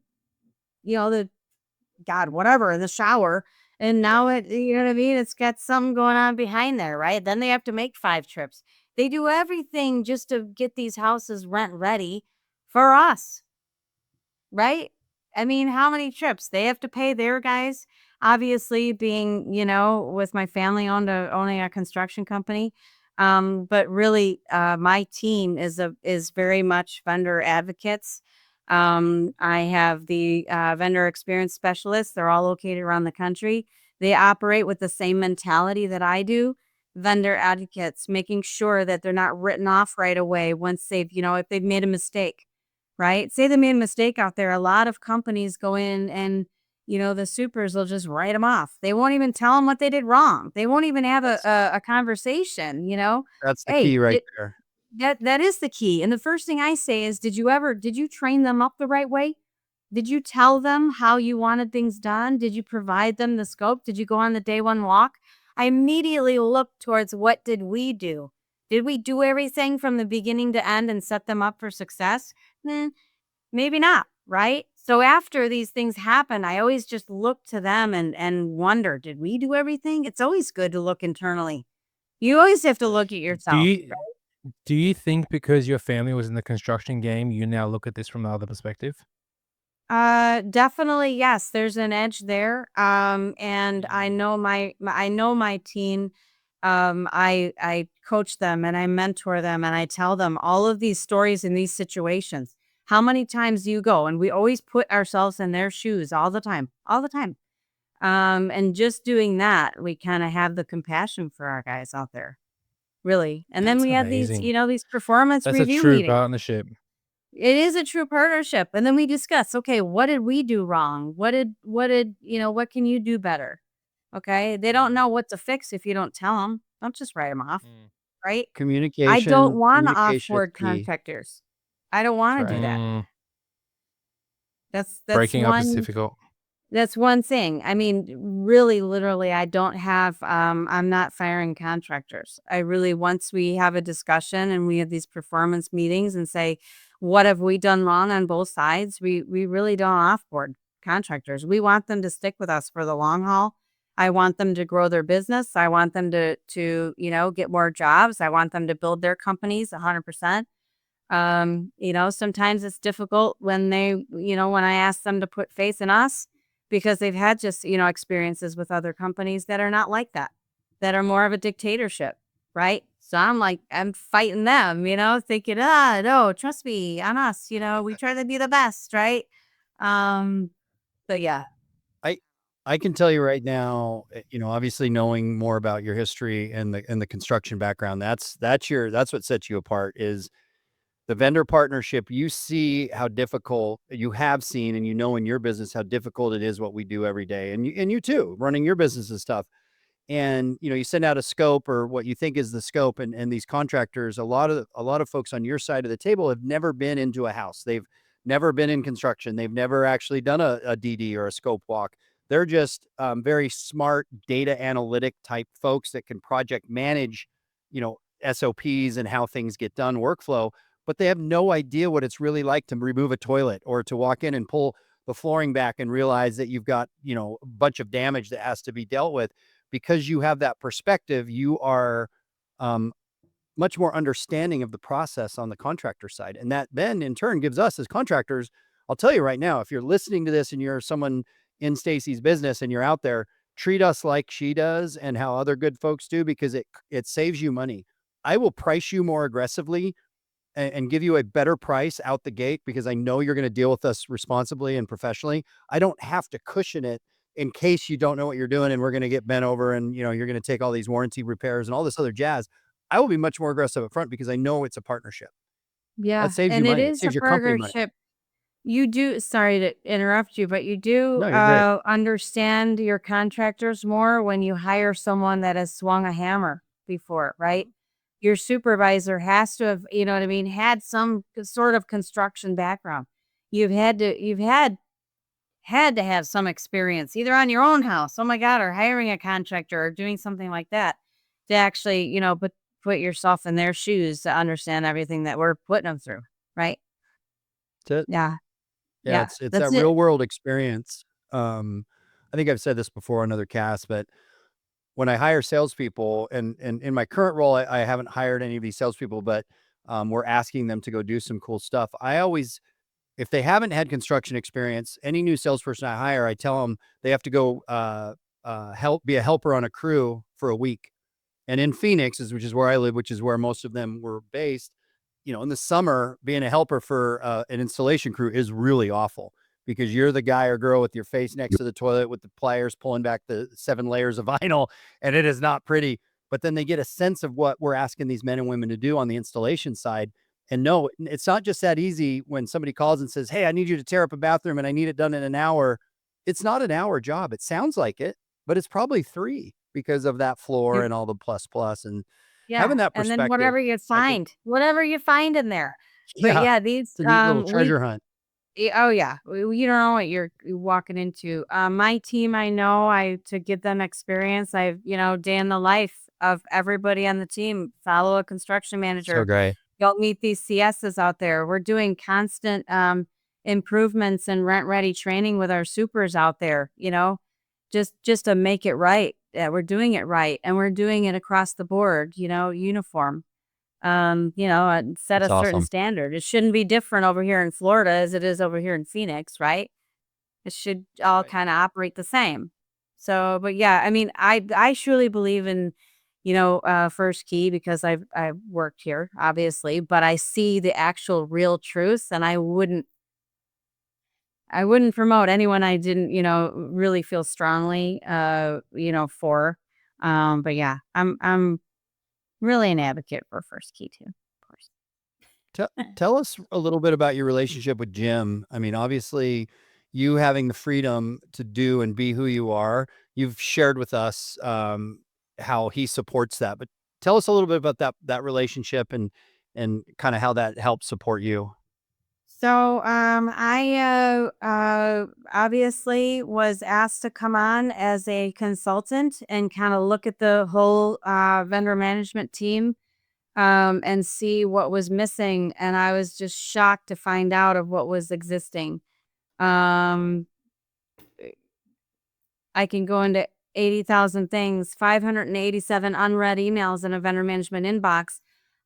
God, whatever, in the shower, and Yeah. now you know what I mean? It's got something going on behind there, right? Then they have to make 5 trips. They do everything just to get these houses rent ready for us, right? I mean, how many trips? They have to pay their guys. Obviously, being, with my family owning a construction company. But really, my team is very much vendor advocates. I have the vendor experience specialists. They're all located around the country. They operate with the same mentality that I do. Vendor advocates, making sure that they're not written off right away once if they've made a mistake, right? Say they made a mistake out there. A lot of companies go in and, the supers will just write them off. They won't even tell them what they did wrong. They won't even have That's a conversation. that's the Hey, key right there. that is the key. And the first thing I say is, did you train them up the right way? Did you tell them how you wanted things done? Did you provide them the scope? Did you go on the day one walk? I immediately look towards what did we do? Did we do everything from the beginning to end and set them up for success? Eh, maybe not, right? So after these things happen, I always just look to them and wonder, did we do everything? It's always good to look internally. You always have to look at Do yourself. you do you think because your family was in the construction game, you now look at this from the other perspective? Definitely, yes. There's an edge there. And I Mm. know I know my team. I coach them and I mentor them and I tell them all of these stories in these situations. How many times do you go? And we always put ourselves in their shoes all the time, all the time. And just doing that, we kind of have the compassion for our guys out there, really. And then That's we had these, amazing. these performance That's a review true meetings. partnership. It is a true partnership, and then we discuss, okay, what did we do wrong? What can you do better? Okay, they don't Mm, know what to fix if you don't tell them. Don't just write them off, mm. right? I don't want to Communication is offboard key. contractors. I don't That's want to do right. that. Mm, That's breaking up is one difficult. that's one thing. I mean, really, literally, I don't have, I'm not firing contractors. I really, once we have a discussion and we have these performance meetings and say, what have we done wrong on both sides? We really don't offboard contractors. We want them to stick with us for the long haul. I want them to grow their business. I want them to get more jobs. I want them to build their companies 100%. Sometimes it's difficult when I ask them to put faith in us because they've had just, experiences with other companies that are not like that, that are more of a dictatorship, right? So I'm like, I'm fighting them, thinking, no, trust me, on us, we try to be the best, right? But yeah. I can tell you right now, obviously knowing more about your history and the construction background, that's what sets you apart is the vendor partnership. You see how difficult you have seen, and in your business how difficult it is what we do every day. And you too, running your business is tough. And you send out a scope or what you think is the scope, and these contractors, a lot of folks on your side of the table have never been into a house. They've never been in construction. They've never actually done a DD or a scope walk. They're just very smart data analytic type folks that can project manage, SOPs and how things get done, workflow, but they have no idea what it's really like to remove a toilet or to walk in and pull the flooring back and realize that you've got, a bunch of damage that has to be dealt with. Because you have that perspective, you are much more understanding of the process on the contractor side. And that then in turn gives us as contractors, I'll tell you right now, if you're listening to this and you're someone in Stacy's business and you're out there, treat us like she does and how other good folks do, because it saves you money. I will price you more aggressively and give you a better price out the gate because I know you're going to deal with us responsibly and professionally. I don't have to cushion it in case you don't know what you're doing and we're going to get bent over and you're going to take all these warranty repairs and all this other jazz. I will be much more aggressive up front because I know it's a partnership. Yeah. That saves you And it money. It is a saves your company money. partnership. You do, sorry to interrupt you, but you do No, you're great. understand your contractors more when you hire someone that has swung a hammer before, right? Your supervisor has to have, you know what I mean, had some sort of construction background. You've had to have some experience either on your own house, oh my God, or hiring a contractor or doing something like that to actually, put yourself in their shoes to understand everything that we're putting them through, right? That's it. Yeah. Yeah, Yeah. it's That's that it. real world experience. I think I've said this before on other casts, but when I hire salespeople, and in my current role, I haven't hired any of these salespeople, but we're asking them to go do some cool stuff. I always, if they haven't had construction experience, any new salesperson I hire, I tell them they have to go be a helper on a crew for a week. And in Phoenix, which is where I live, which is where most of them were based, in the summer, being a helper for an installation crew is really awful because you're the guy or girl with your face next to the toilet with the pliers pulling back the 7 layers of vinyl, and it is not pretty. But then they get a sense of what we're asking these men and women to do on the installation side. And no, it's not just that easy when somebody calls and says, hey, I need you to tear up a bathroom and I need it done in an hour. It's not an hour job. It sounds like it, but it's probably 3 because of that floor You and all the plus. And Yeah, having that and then perspective, I think, whatever you find in there. But yeah, yeah, it's a neat little treasure hunt. oh yeah, you don't know what you're walking into. My team, I know, to give them experience, day in the life of everybody on the team, follow a construction So manager. great. You'll meet these CSs out there. We're doing constant improvements and rent ready training with our supers out there, just to make it right. Yeah, we're doing it right, and we're doing it across the board, uniform. And set That's a certain awesome. standard. It shouldn't be different over here in Florida as it is over here in Phoenix, right? It should all Right. kind of operate the same. So, but yeah, I mean, I truly believe in, First Key because I've worked here, obviously, but I see the actual real truth, and I wouldn't promote anyone I didn't, really feel strongly, for. But yeah, I'm really an advocate for First Key too, of course. Tell us a little bit about your relationship with Jim. I mean, obviously, you having the freedom to do and be who you are. You've shared with us how he supports that, but tell us a little bit about that relationship and kind of how that helps support you. So, I obviously was asked to come on as a consultant and kind of look at the whole vendor management team and see what was missing. And I was just shocked to find out of what was existing. Um, I can go into 80,000 things, 587 unread emails in a vendor management inbox.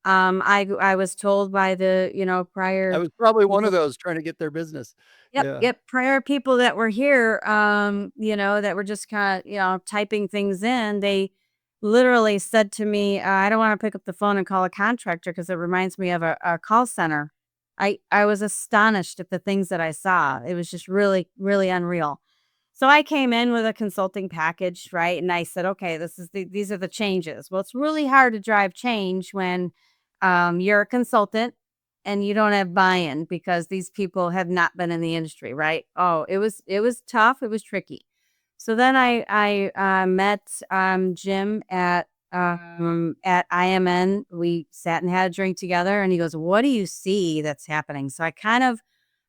I was told by the, I prior was probably one of people. those trying to get their business. Yep, Yeah. yep. Prior people that were here, that were just kind of, typing things in, literally said to me, I don't want to pick up the phone and call a contractor because it reminds me of a call center. I was astonished at the things that I saw. It was just really, really unreal. So I came in with a consulting package, right? And I said, okay, these are the changes. Well, it's really hard to drive change when you're a consultant and you don't have buy-in because these people have not been in the industry, right? Oh, it was tough. It was tricky. So then I met Jim at IMN. We sat and had a drink together, and he goes, "What do you see that's happening?" So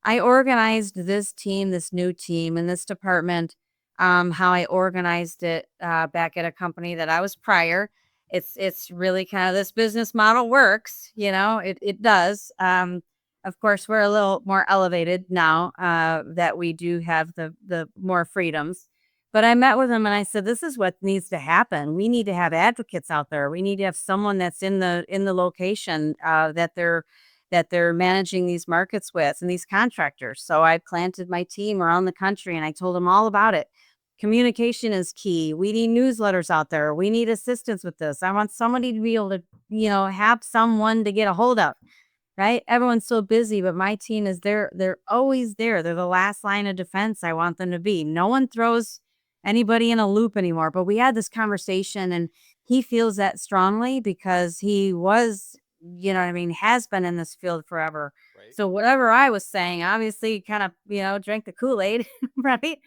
I organized this team, this new team in this department. How I organized it back at a company that I was prior. It's really kind of this business model works, it does. Of course, we're a little more elevated now that we do have the more freedoms. But I met with him and I said, "This is what needs to happen. We need to have advocates out there. We need to have someone that's in the location that they're managing these markets with and these contractors." So I planted my team around the country and I told them all about it. Communication is key. We need newsletters out there. We need assistance with this. I want somebody to be able to, have someone to get a hold of. Right? Everyone's so busy, but my team is there. They're always there. They're the last line of defense I want them to be. No one throws anybody in a loop anymore. But we had this conversation and he feels that strongly because he was, has been in this field forever. Right. So whatever I was saying, obviously kind of, drank the Kool-Aid, right?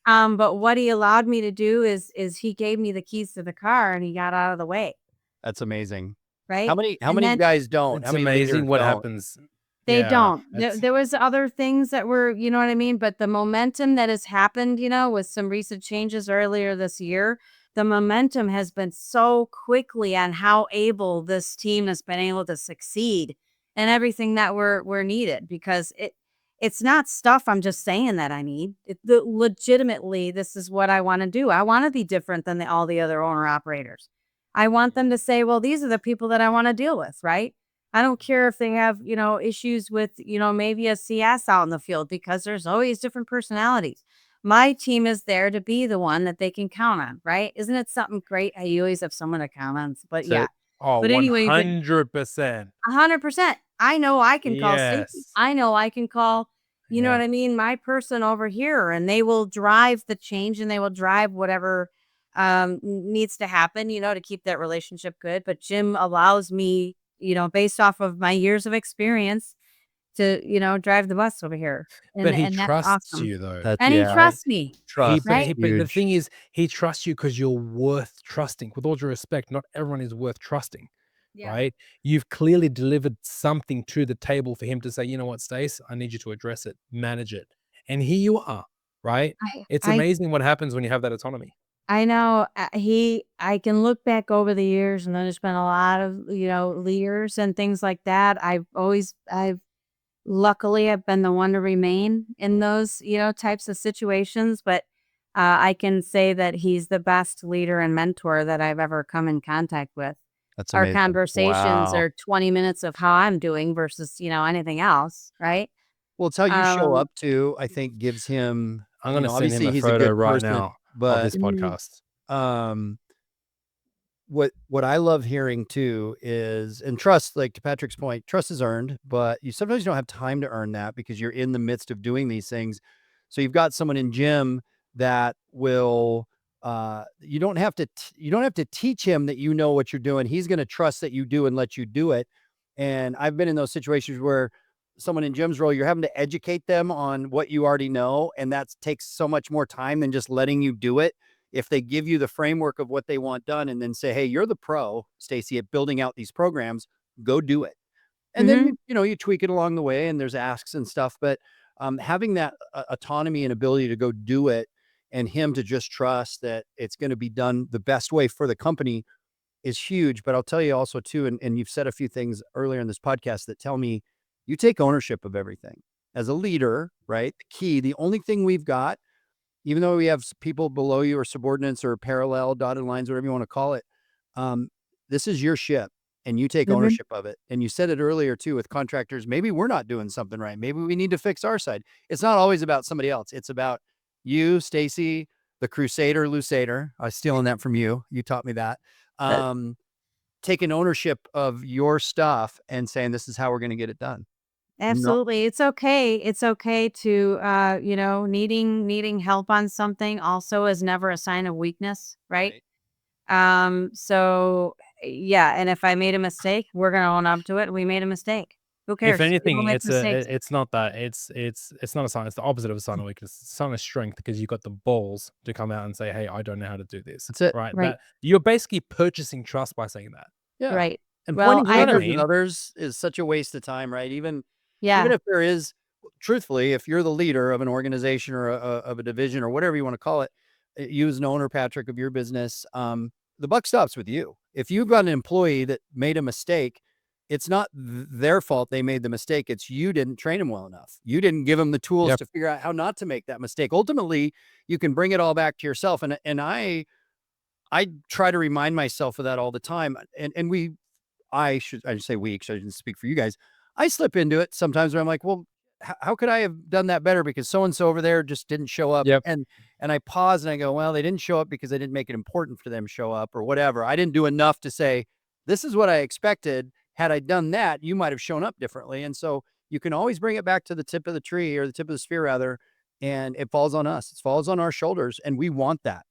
But what he allowed me to do is he gave me the keys to the car and he got out of the way. That's amazing. Right. How many guys don't? It's How many amazing leaders what don't? happens. They Yeah, don't. it's- There was other things that were, you know what I mean? But the momentum that has happened, with some recent changes earlier this year, the momentum has been so quickly on how able this team has been able to succeed and everything that we're needed because it's not stuff I'm just saying that I need. Legitimately, this is what I want to do. I want to be different than all the other owner operators. I want them to say, well, these are the people that I want to deal with, right? I don't care if they have, issues with, maybe a CS out in the field because there's always different personalities. My team is there to be the one that they can count on, right? Isn't it something great how you always have someone to count on? But So yeah. Oh, But anyway, but 100%. 100%. I know I can call Stacy. Yes. I know I can call, you know Yeah. what I mean, my person over here, and they will drive the change and they will drive whatever needs to happen, to keep that relationship good. But Jim allows me, based off of my years of experience to, drive the bus over here. But he And that's trusts awesome. you though. that's And he trusts me, He, trust but, is he, but the huge. thing is, he trusts you because you're worth trusting. With all due respect, not everyone is worth trusting, Yeah. right? You've clearly delivered something to the table for him to say, you know what, Stace, I need you to address it, manage it. And here you are, right? It's I amazing what happens when you have that autonomy. I know I can look back over the years and there's been a lot of, leaders and things like that. Luckily I've been the one to remain in those, types of situations, but I can say that he's the best leader and mentor that I've ever come in contact with. That's Our amazing. conversations Wow. are 20 minutes of how I'm doing versus, anything else, right? Well, it's how you show Um, up to, I think, gives him, I'm going to send him obviously a he's a photo good right person, now of but this podcast. um, what I love hearing too is, and trust, like to Patrick's point, trust is earned, but sometimes you don't have time to earn that because you're in the midst of doing these things. So you've got someone in Jim that will, you don't have to teach him that you know what you're doing. He's going to trust that you do and let you do it. And I've been in those situations where someone in Jim's role, you're having to educate them on what you already know. And that takes so much more time than just letting you do it. If they give you the framework of what they want done and then say, hey, you're the pro, Stacy, at building out these programs, go do it. And then, you tweak it along the way and there's asks and stuff. But having that autonomy and ability to go do it and him to just trust that it's going to be done the best way for the company is huge. But I'll tell you also too, and you've said a few things earlier in this podcast that tell me you take ownership of everything. As a leader, right? The only thing we've got, even though we have people below you or subordinates or parallel dotted lines, whatever you want to call it, this is your ship and you take ownership of it. And you said it earlier too with contractors, maybe we're not doing something right. Maybe we need to fix our side. It's not always about somebody else. It's about you, Stacy, the Crusader Lusader. I was stealing that from you. You taught me that. Taking ownership of your stuff and saying, this is how we're going to get it done. Absolutely. It's okay. It's okay to, needing help on something also is never a sign of weakness, right? So yeah. And if I made a mistake, we're going to own up to it. We made a mistake. Who If cares? People anything, make mistakes. it's not that. It's not a sign. It's the opposite of a sign of weakness. It's a sign of strength because you've got the balls to come out and say, "Hey, I don't know how to do this." That's it. Right? Right. That you're basically purchasing trust by saying that. Yeah. Right. And Well, pointing You know what I fingers mean? at others is such a waste of time, right? Even yeah. if there is, truthfully, if you're the leader of an organization or of a division or whatever you want to call it, you as an owner, Patrick, of your business, the buck stops with you. If you've got an employee that made a mistake, it's not their fault they made the mistake. It's you didn't train them well enough. You didn't give them the tools to figure out how not to make that mistake. Ultimately, you can bring it all back to yourself. And I try to remind myself of that all the time. And I should say we, because I didn't speak for you guys. I slip into it sometimes where I'm like, well, how could I have done that better? Because so-and-so over there just didn't show up. Yep. And I pause and I go, well, they didn't show up because I didn't make it important for them to show up or whatever. I didn't do enough to say, this is what I expected. Had I done that, you might have shown up differently. And so you can always bring it back to the tip of the tree, or the tip of the spear rather. And it falls on us. It falls on our shoulders. And we want that.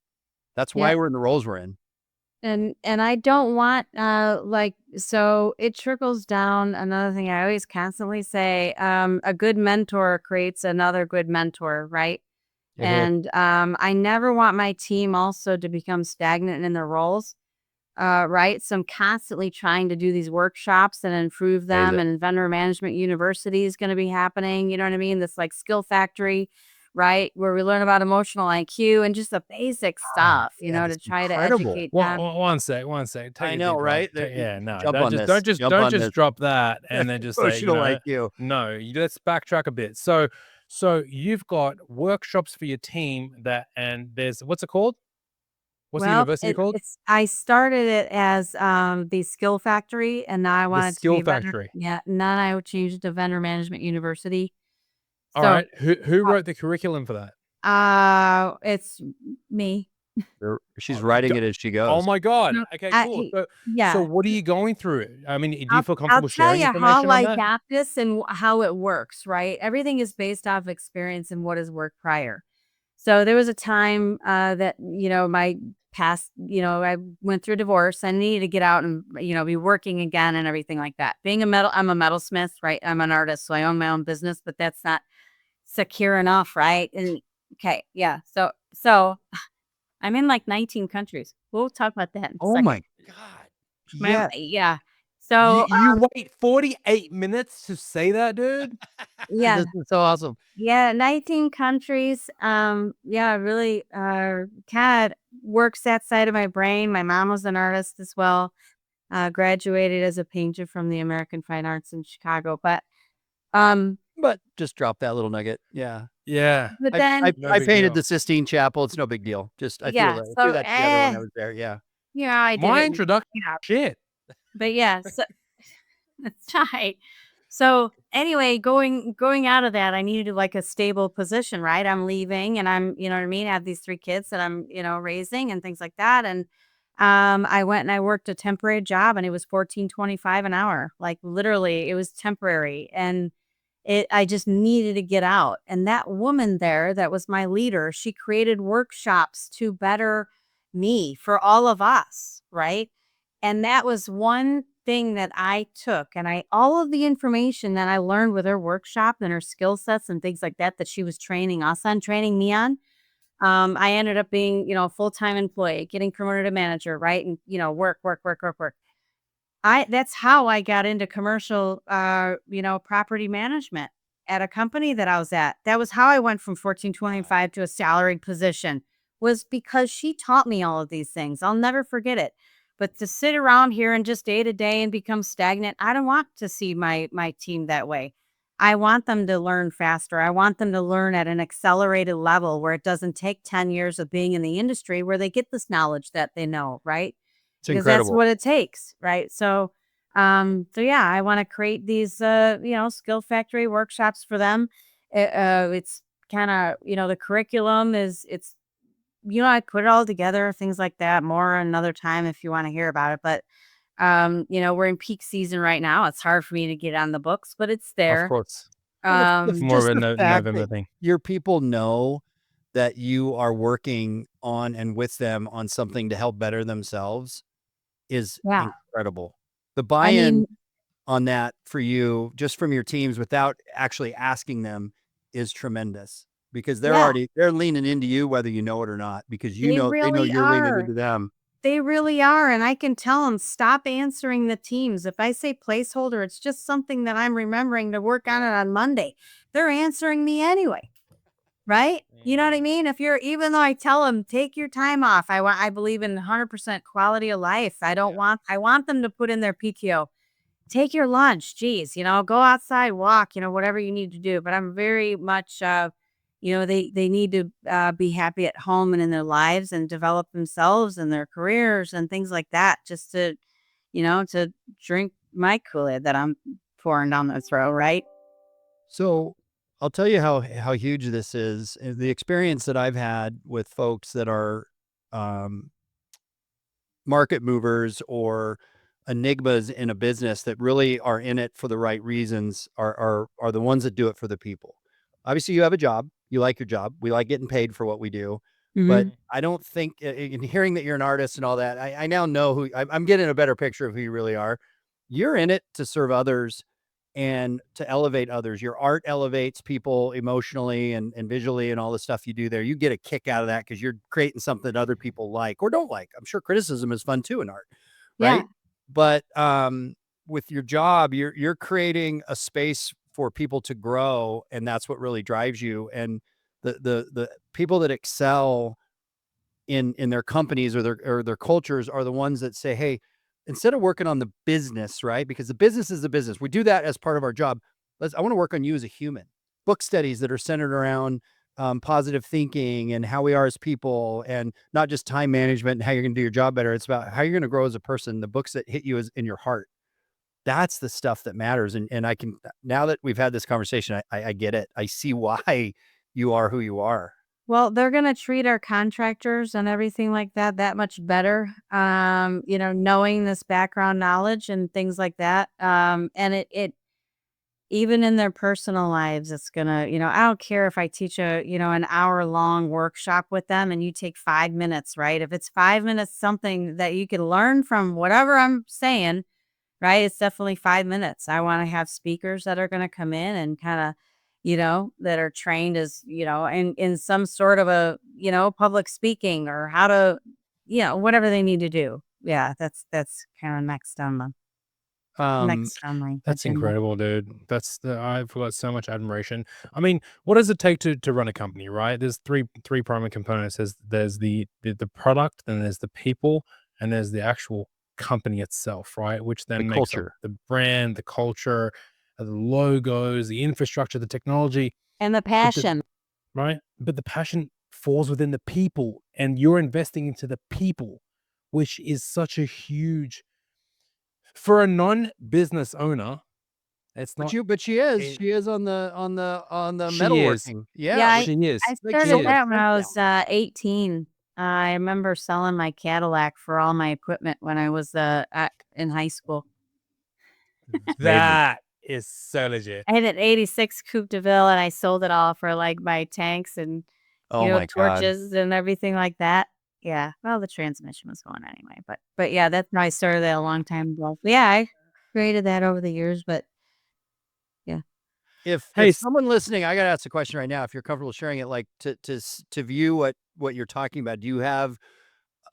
That's why we're in the roles we're in. And I don't want so it trickles down. Another thing I always constantly say, a good mentor creates another good mentor, right? And I never want my team also to become stagnant in their roles. Right. So I'm constantly trying to do these workshops and improve them, and vendor management university is going to be happening. You know what I mean? This like skill factory, right? Where we learn about emotional IQ and just the basic stuff, to try to educate them. One sec. Take I a know, deep breath. right? Yeah, no. Jump on this. Don't Jump on just this. drop that and then just say, Emotional IQ. no. Let's backtrack a bit. So you've got workshops for your team and there's what's it called? What's the university called? I started it as the skill factory, and now I want it to Skill be vendor. factory. Yeah, now I would change it to vendor management university. All right. Who wrote the curriculum for that? It's me. She's writing it as she goes. Oh my God. No, Okay, cool. yeah. So what are you going through? I mean, do you feel I'll comfortable tell sharing you information how on I that? got this and how it works, right? Everything is based off experience and what has worked prior. So there was a time that, my past, I went through a divorce. I needed to get out and, be working again and everything like that. I'm a metalsmith, right? I'm an artist, so I own my own business, but that's not secure enough, right? And okay, yeah. So I'm in like 19 countries. We'll talk about that in a Oh second. my God. Yeah. Yeah. So you wait 48 minutes to say that, dude? yeah. This is so awesome. Yeah, 19 countries. Really kind of works that side of my brain. My mom was an artist as well. Graduated as a painter from the American Fine Arts in Chicago. But just drop that little nugget. Yeah. Yeah. but then I painted the Sistine Chapel. It's no big deal. Just I yeah, threw that together when I was there. Yeah. I did My it, introduction. Shit. But yeah, so that's right. So anyway, going out of that, I needed like a stable position, right? I'm leaving and I'm, you know what I mean? I have these 3 kids that I'm, raising and things like that. And I went and I worked a temporary job and it was $14.25 an hour. Like literally it was temporary. And I just needed to get out. And that woman there that was my leader, she created workshops to better me for all of us, right? And that was one thing that I took, and all of the information that I learned with her workshop and her skill sets and things like that she was training me on. I ended up being, a full-time employee, getting promoted to manager, right? And, work. That's how I got into commercial, property management at a company that I was at. That was how I went from 14.25 to a salaried position, was because she taught me all of these things. I'll never forget it. But to sit around here and just day to day and become stagnant, I don't want to see my team that way. I want them to learn faster. I want them to learn at an accelerated level where it doesn't take 10 years of being in the industry where they get this knowledge that they know, right? It's Because incredible. that's what it takes, right? So yeah, I want to create these skill factory workshops for them. It's kind of, the curriculum is I put it all together, things like that. More another time if you want to hear about it. But we're in peak season right now. It's hard for me to get on the books, but it's Of there. course. Well, More of just a the fact November that thing. your people know that you are working on and with them on something to help better themselves is Yeah. incredible. The I buy-in mean, on that for you, just from your teams without actually asking them, is tremendous because yeah, they're leaning into you whether you know it or not, because they they know really you're leaning are. into them. They really are. And I can tell them, stop answering the teams. If I say placeholder, it's just something that I'm remembering to work on it on Monday. They're answering me anyway. Right? You know what I mean? Even though I tell them, take your time off. I believe in 100% quality of life. I want them to put in their PTO. Take your lunch. Geez, go outside, walk, whatever you need to do. But I'm very much, they need to be happy at home and in their lives and develop themselves and their careers and things like that. Just to drink my Kool-Aid that I'm pouring down their throat. Right? So I'll tell you how huge this is. The experience that I've had with folks that are um, market movers or enigmas in a business that really are in it for the right reasons are the ones that do it for the people. Obviously, you have a job. You like your job. We like getting paid for what we do. But Hmm. I don't think, in hearing that you're an artist and all that, I now know I'm getting a better picture of who you really are. You're in it to serve others and to elevate others. Your art elevates people emotionally and visually and all the stuff you do there. You get a kick out of that because you're creating something that other people like or don't like. I'm sure criticism is fun too in art, Yeah. right? But with your job, you're creating a space for people to grow, and that's what really drives you. And the people that excel in their companies or their cultures are the ones that say, hey, instead of working on the business, right? Because the business is the business. We do that as part of our job. I want to work on you as a human. Book studies that are centered around positive thinking and how we are as people, and not just time management and how you're going to do your job better. It's about how you're going to grow as a person. The books that hit you as in your heart. That's the stuff that matters. And I can, now that we've had this conversation, I get it. I see why you are who you are. Well, they're gonna treat our contractors and everything like that much better, knowing this background knowledge and things like that. And it even in their personal lives, it's gonna, I don't care if I teach an hour-long workshop with them and you take 5 minutes, right? If it's 5 minutes, something that you can learn from whatever I'm saying, right? It's definitely 5 minutes. I wanna have speakers that are gonna come in and kinda, that are trained as, in some sort of a, public speaking or how to, whatever they need to do. Yeah, that's kinda Um, next on my That's agenda. incredible, dude. I've got so much admiration. I mean, what does it take to run a company, right? There's three primary components. There's the product, then there's the people, and there's the actual company itself, right? Which the then makes up culture. the brand, the culture, the logos, the infrastructure, the technology. And the But the passion. right? But the passion falls within the people, and you're investing into the people, which is such a huge for a non-business owner. It's not. But It, she is on the she is. metalworking. Yeah, Yeah, which She is. I makes She so started much is. that when sense I now. was, 18. I remember selling my Cadillac for all my equipment when I was, in high school. Amazing. That is so legit. I had an '86 Coupe de Ville, and I sold it all for, like, my tanks and, Oh my God. torches and everything like that. Yeah, well, the transmission was going anyway, but yeah, that's I started that a long time ago. Yeah, I created that over the years, but yeah. Hey, If someone listening, I gotta ask a question right now. If you're comfortable sharing it, like to view what you're talking about, do you have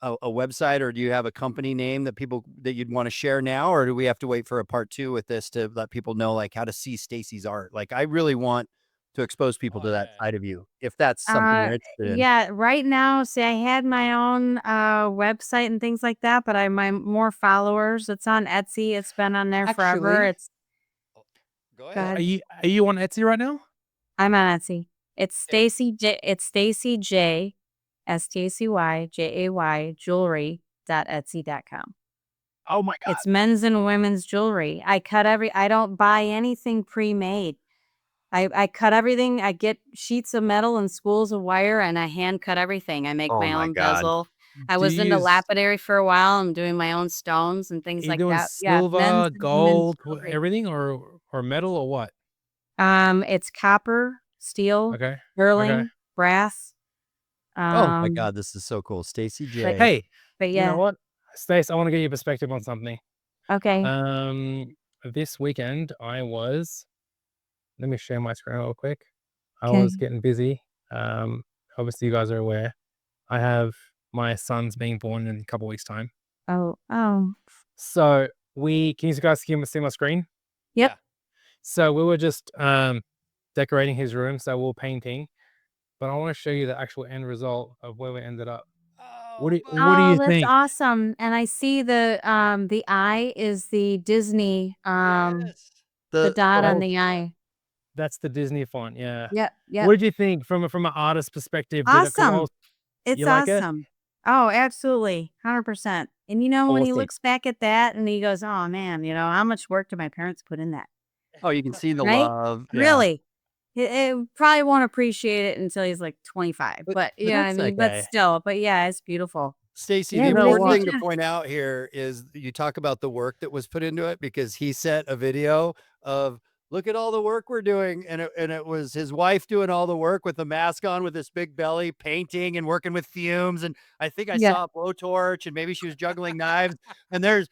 a website or do you have a company name that you'd want to share now, or do we have to wait for a part two with this to let people know like how to see Stacy's art? Like I really want to expose people oh to that yeah. side of you, if that's something you're interested in. Yeah, right now, see, I had my own website and things like that, but my more followers. It's on Etsy. It's been on there forever. Actually, It's go Go ahead. ahead. Are you on Etsy right now? I'm on Etsy. It's Yeah. Stacy J. It's Stacy J. STACY jewelry dot Etsy.com. Oh my god. It's men's and women's jewelry. I don't buy anything pre-made. I cut everything. I get sheets of metal and spools of wire, and I hand cut everything. I make Oh my my own God. bezel. I Do was you into use lapidary for a while. I'm doing my own stones and things are you like doing that. Yeah, men's silver, and women's gold, jewelry. everything or metal or what? It's copper, steel, Okay. Okay. sterling, brass. Oh my Um, God, this is so cool. Stacy but J. Hey, but you know yeah, what? Stace, I want to get your perspective on something. okay, This weekend let me share my screen real quick. I okay. was getting busy. Obviously you guys are aware. I have my son's being born in a couple weeks' time. Oh, So can you guys see my screen? yep. Yeah. So we were just decorating his room, so we're painting. But I want to show you the actual end result of where we ended up. What do Oh, you that's think? awesome. And I see the eye is the Disney Yes. the dot on Oh, the eye. that's the Disney font, yeah. Yep, What yep. did you think from an artist perspective? Did it? Awesome. It's You like it? awesome. Oh, absolutely. 100%. And Oh, when we'll he see. looks back at that and he goes, "Oh man, how much work did my parents put in that?" Oh, you can see the Right? love. Yeah. Really. It probably won't appreciate it until he's like 25. But But yeah, I that's mean, but okay. still, but yeah, it's beautiful. Stacy, Yeah, the but if important you thing to just point out here is you talk about the work that was put into it because he sent a video of look at all the work we're doing, and it was his wife doing all the work with the mask on with this big belly, painting and working with fumes, and I think I yeah, saw a blowtorch, and maybe she was juggling knives, and there's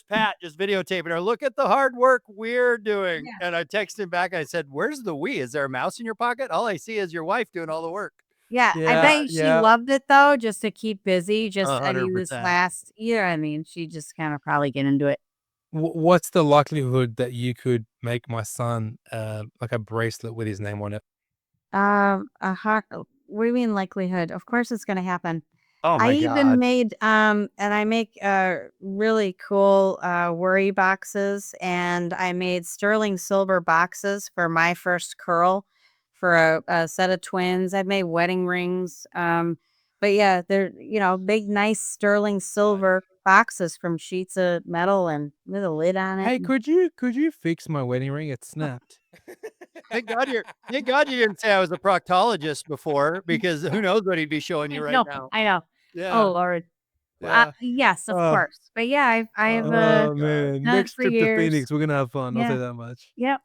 Pat just videotaping her. Look at the hard work we're doing, yeah. and I texted him back. I said, "Where's the we? Is there a mouse in your pocket? All I see is your wife doing all the work." Yeah, I Yeah, bet she yeah. loved it though, just to keep busy. Just, I mean, this 100%. last year, I mean, she just kind of probably get into it. What's the likelihood that you could make my son like a bracelet with his name on it? What do you mean likelihood? Of course it's gonna happen. Oh I my even God. made and I make really cool worry boxes, and I made sterling silver boxes for my first curl for a set of twins. I've made wedding rings. But yeah, they're big nice sterling silver boxes from sheets of metal and with a lid on it. Hey, could you fix my wedding ring? It snapped. Thank God you didn't say I was a proctologist before, because who knows what he'd be showing you I right know, now. I know. Oh Yeah, Lord. yeah. Yes, of Oh, course. But yeah, I've Oh my oh God. man. done it Next for trip to years. Phoenix, we're gonna have fun. I'll say Yeah. that much. Yep.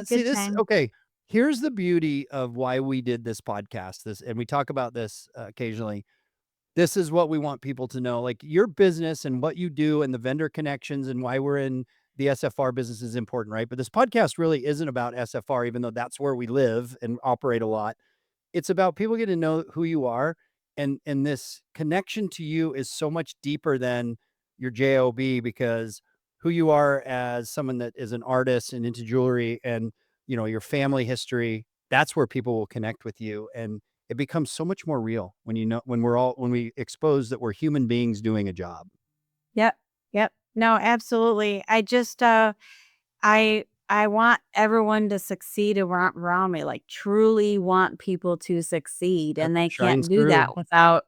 See Good this, time. okay, here's the beauty of why we did this podcast, and we talk about this occasionally. This is what we want people to know. Like, your business and what you do and the vendor connections and why we're in the SFR business is important, right? But this podcast really isn't about SFR, even though that's where we live and operate a lot. It's about people getting to know who you are, and this connection to you is so much deeper than your job, because who you are as someone that is an artist and into jewelry, and your family history, that's where people will connect with you, and it becomes so much more real when when we expose that we're human beings doing a job. Yep. Yep. No, absolutely. I just I want everyone to succeed around me. Like truly want people to succeed. That And they shines can't do through. that without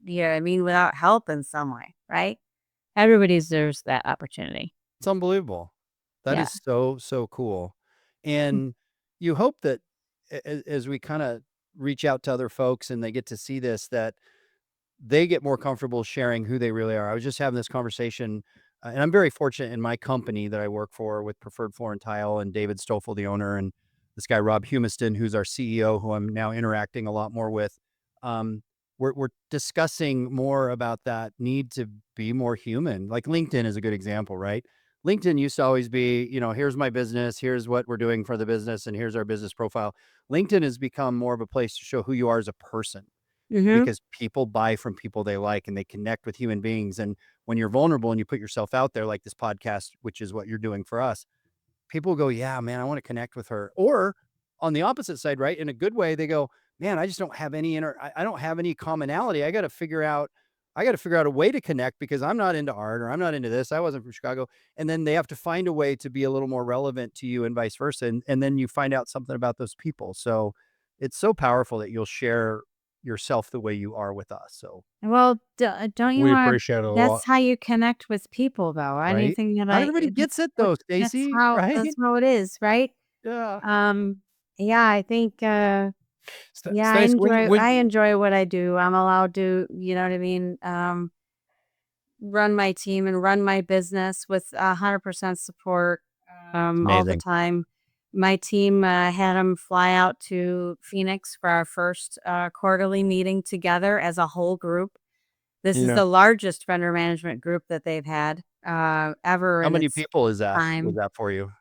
without help in some way, right? Everybody deserves that opportunity. It's unbelievable. That Yeah. is so, so cool. And you hope that as we kind of reach out to other folks and they get to see this, that they get more comfortable sharing who they really are. I was just having this conversation, and I'm very fortunate in my company that I work for with Preferred Floor and Tile, and David Stoffel, the owner, and this guy, Rob Humiston, who's our CEO, who I'm now interacting a lot more with. Um, we're discussing more about that need to be more human. Like, LinkedIn is a good example, right? LinkedIn used to always be, here's my business, here's what we're doing for the business, and here's our business profile. LinkedIn has become more of a place to show who you are as a person, Mm-hmm. because people buy from people they like and they connect with human beings. And when you're vulnerable and you put yourself out there, like this podcast, which is what you're doing for us, people go, yeah, man, I want to connect with her. Or on the opposite side, right? In a good way, they go, man, I just don't have any I don't have any commonality. I got to figure out a way to connect because I'm not into art, or I'm not into this. I wasn't from Chicago. And then they have to find a way to be a little more relevant to you and vice versa. And then you find out something about those people. So it's so powerful that you'll share yourself the way you are with us. So, Well, don't you We want to? appreciate it a That's lot. how you connect with people, though. right. Anything that Not everybody gets it though, that's Stacy, how right? it is, right? Yeah. Um, Yeah, I think, yeah, Stace, I enjoy what I do. I'm allowed to, you know what I mean? Run my team and run my business with 100% support, all the Amazing. time. My team had them fly out to Phoenix for our first quarterly meeting together as a whole group. This is Yeah. the largest vendor management group that they've had ever How in many its people is that? Was time. that for you?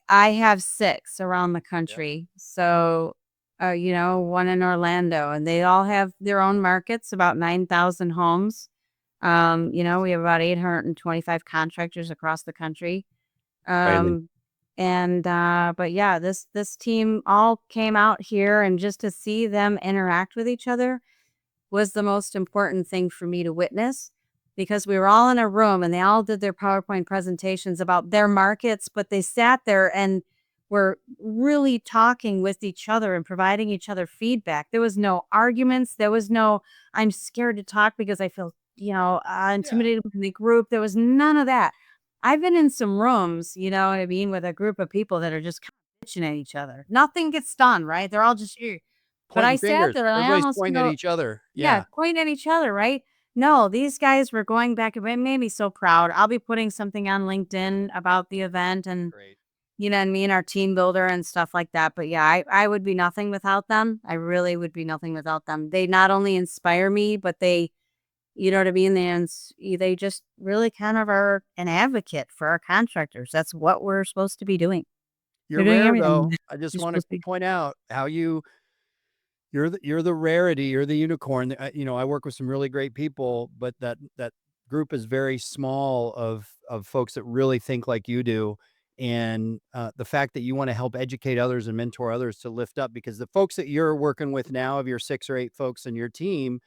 I have 6 around the Yep. country. So, you know, one in Orlando, and they all have their own markets, about 9,000 homes. You know, we have about 825 contractors across the country. Amazing. But yeah, this team all came out here, and just to see them interact with each other was the most important thing for me to witness, because we were all in a room and they all did their PowerPoint presentations about their markets, but they sat there and were really talking with each other and providing each other feedback. There was no arguments. There was no, I'm scared to talk because I feel, you know, intimidated in the group. There was none of that. I've been in some rooms, you know what I mean, with a group of people that are just kind of bitching at each other. Nothing gets done, right? They're all just, "Ugh." But I Pointing sat fingers. there and I Everybody's almost pointing at feel, each other. yeah, Yeah. point at each other, right? No, these guys were going back, and it made me so proud. I'll be putting something on LinkedIn about the event, and Great. you know what I mean, our team builder and stuff like that. But yeah, I would be nothing without them. I really would be nothing without them. They not only inspire me, but they, you know what I mean, they just really kind of are an advocate for our contractors. That's what we're supposed to be doing. You're They're doing rare everything though. I just you're want to supposed to be. point out how you're the rarity, you're the unicorn. You know, I work with some really great people, but that group is very small of folks that really think like you do. And the fact that you want to help educate others and mentor others to lift up, because the folks that you're working with now, of your 6 or 8 folks in your team,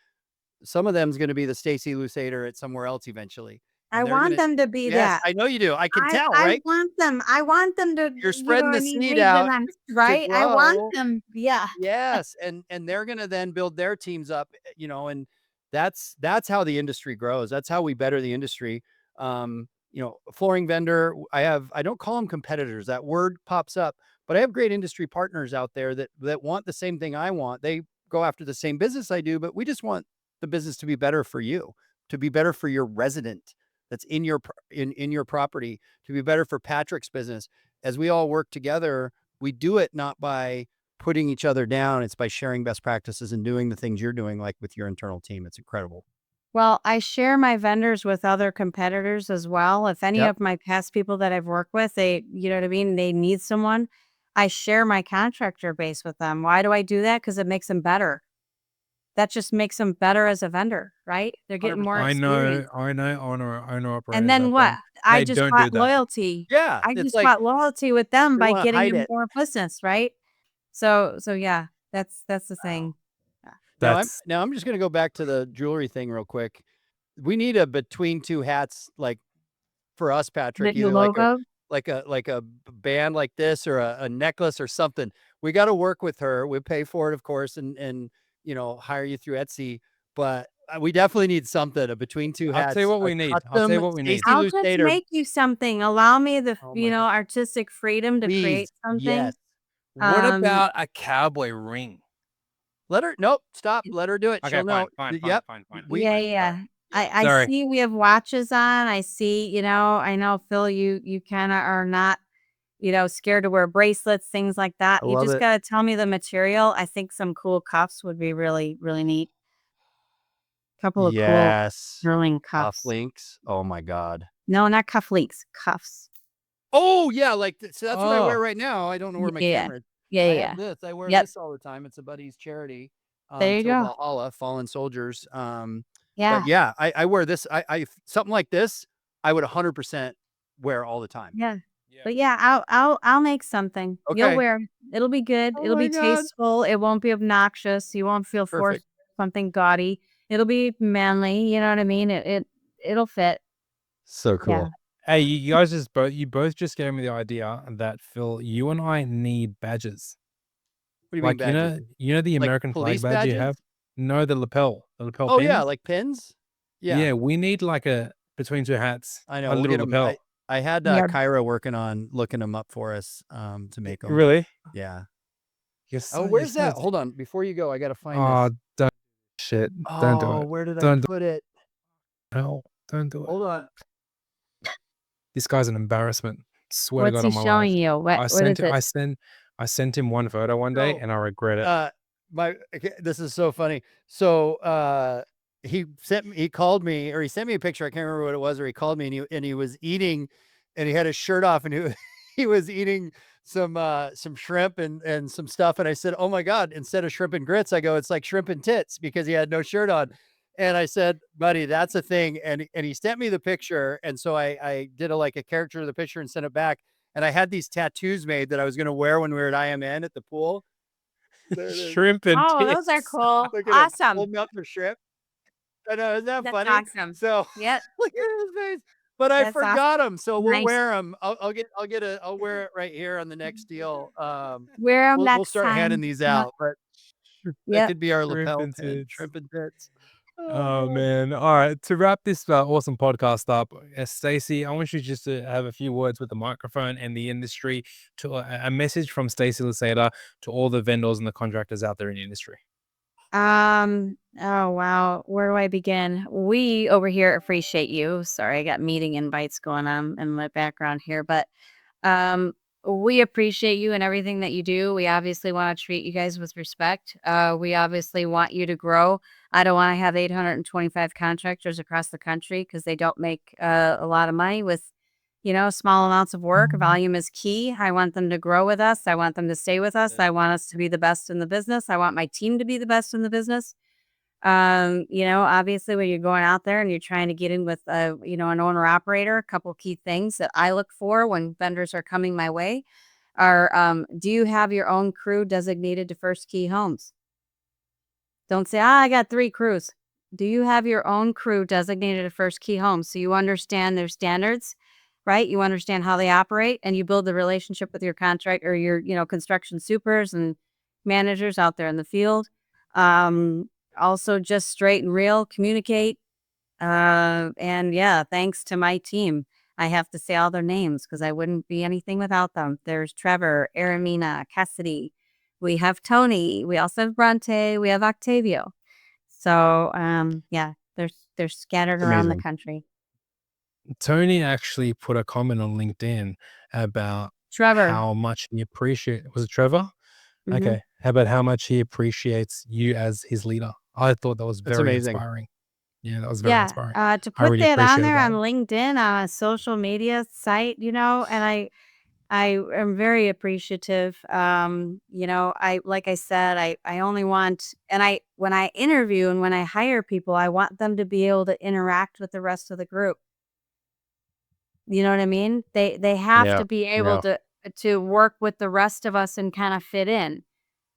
some of them is going to be the Stacy Lusader at somewhere else eventually, I and they're want gonna. them to be Yes, that. I know you do. I can tell, I right? want them to, You're you know spreading what I the mean, seed lead the out next, to right? I want grow. them, yeah. Yes, and they're gonna then build their teams up, you know, and that's how the industry grows. That's how we better the industry. You know, flooring vendor, I don't call them competitors. That word pops up, but I have great industry partners out there that want the same thing I want. They go after the same business I do, but we just want the business to be better for you, to be better for your resident that's in your in your property, to be better for Patrick's business. As we all work together, we do it not by putting each other down. It's by sharing best practices and doing the things you're doing, like with your internal team. It's incredible. Well, I share my vendors with other competitors as well. If any Yep. of my past people that I've worked with, they, you know what I mean, they need someone, I share my contractor base with them. Why do I do that? Because it makes them better. That just makes them better as a vendor, right? They're getting more 100%. I know, experience. owner And operators then out what? there. I They just don't do bought that. loyalty. Yeah. I It's just like bought loyalty with them they by want to getting hide them it. more business, right? So yeah, that's the Wow. thing. Yeah. That's Now I'm just going to go back to the jewelry thing real quick. We need a between two hats, like for us, The Patrick, new either logo. like a band like this or a necklace or something. We got to work with her. We pay for it, of course, and you know, hire you through Etsy. But we definitely need something, a between two I'll tell you hats, what a we need. I'll tell you custom what we need. Stacy I'll just Lusader. make you something. Allow me the, Oh you my know, God. artistic freedom to Please. create something. Yes. What Um, about a cowboy ring? Let her, nope, stop. Let her do it. Okay, She'll know. yeah, Yep. We, yeah. yep. I Sorry. see we have watches on. I see, you know, I know Phil, you kind of are not, you know, scared to wear bracelets, things like that. I You love just it. got to tell me the material. I think some cool cuffs would be really, really neat. Couple of cool Yes. drilling cuffs. Cufflinks. Oh my God. No, not cufflinks, cuffs. Oh yeah, like so that's what I wear Oh, right now. I don't know where my Yeah. camera is. Yeah, I yeah. have this. I wear Yep. this all the time. It's a buddy's charity. There you Till go. Valhalla, fallen soldiers. But Yeah. yeah, I wear this. I something like this, I would 100% wear all the time. Yeah. yeah. But yeah, I'll make something. You'll Okay. wear it. It'll be good. Oh It'll my be God. tasteful. It won't be obnoxious. You won't feel Perfect. forced something gaudy. It'll be manly, you know what I mean? It'll fit. So Yeah. cool. Hey, you guys you both just gave me the idea that Phil, you and I need badges. What do you mean Like badges? you know the Like American flag police badge you badges? have? No, the lapel Oh yeah, pins. like pins? Yeah. Yeah, we need like a between two hats, I know. a We'll little get them. lapel. I had Yeah. Kyra working on looking them up for us to make them. Really? Yeah. Where's that? Hold on. Before you go, I got to find Oh, this. don't shit. Don't do it. Where did I Don't do put it? No, don't do it. Hold on. This guy's an embarrassment. Swear to What's God he on my showing life. you? What is it? I sent him one photo one day and I regret it. This is so funny. So he called me, or he sent me a picture. I can't remember what it was, or he called me and he was eating, and he had his shirt off, and he was eating some shrimp and some stuff. And I said, "Oh my God, instead of shrimp and grits," I go, "It's like shrimp and tits," because he had no shirt on. And I said, "Buddy, that's a thing." And he sent me the picture. And so I did a character of the picture and sent it back. And I had these tattoos made that I was going to wear when we were at IMN at the pool. Shrimp and Oh, tits. those are cool. Look at him Awesome. holding up the shrimp. I know, isn't that That's funny? awesome. So Yep. look at his face. But I That's awesome. forgot them, so we'll Nice. wear them. I'll wear it right here on the next deal. Wear them We'll next start handing time. these out, but that Yep. could be our Shrimp lapel and pin. tits. Shrimp and tits. Oh God. man. All right. To wrap this awesome podcast up, Stacy, I want you just to have a few words with the microphone and the industry, to a message from Stacy Lusader to all the vendors and the contractors out there in the industry. Oh wow. Where do I begin? We over here appreciate you. Sorry, I got meeting invites going on in my background here, but we appreciate you and everything that you do. We obviously want to treat you guys with respect. We obviously want you to grow. I don't want to have 825 contractors across the country because they don't make a lot of money with, small amounts of work. Volume is key. I want them to grow with us. I want them to stay with us. I want us to be the best in the business. I want my team to be the best in the business. Obviously when you're going out there and you're trying to get in with, an owner operator, a couple key things that I look for when vendors are coming my way are, do you have your own crew designated to FirstKey Homes? Don't say, I got 3 crews. Do you have your own crew designated to FirstKey Homes? So you understand their standards, right? You understand how they operate, and you build the relationship with your contract or your, construction supers and managers out there in the field. Also just straight and real, communicate. And yeah, thanks to my team. I have to say all their names because I wouldn't be anything without them. There's Trevor, Aramina, Cassidy. We have Tony. We also have Bronte. We have Octavio. So yeah, they're scattered around the country. Tony actually put a comment on LinkedIn about Trevor. how much he appreciates. Was it Trevor? Mhm. Okay. How about how much he appreciates you as his leader? I thought that was very inspiring. Yeah, that was very inspiring. To put that on there on LinkedIn, on a social media site, and I am very appreciative. Like I said, I only want, and when I interview and when I hire people, I want them to be able to interact with the rest of the group. You know what I mean? They have to be able to work with the rest of us and kind of fit in,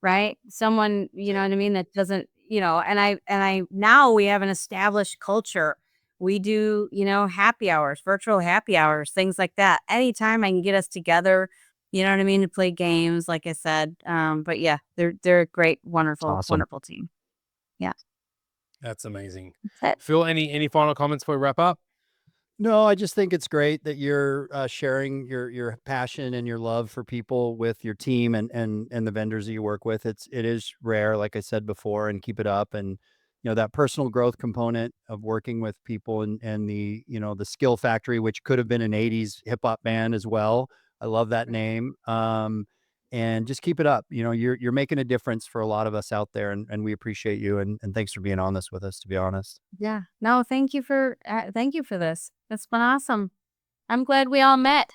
right? Someone, you know what I mean, that doesn't, and I now we have an established culture. We do, happy hours, virtual happy hours, things like that. Anytime I can get us together, you know what I mean, to play games, like I said. But yeah, they're a great, wonderful, wonderful team. Yeah. That's amazing. That's it. Phil, any final comments before we wrap up? No, I just think it's great that you're sharing your passion and your love for people with your team and the vendors that you work with. It is rare, like I said before, and keep it up. And that personal growth component of working with people and the the Skill Factory, which could have been an '80s hip hop band as well. I love that name. And just keep it up. You're making a difference for a lot of us out there, and we appreciate you. And thanks for being on this with us, to be honest. Yeah. No, thank you for this. It's been awesome. I'm glad we all met.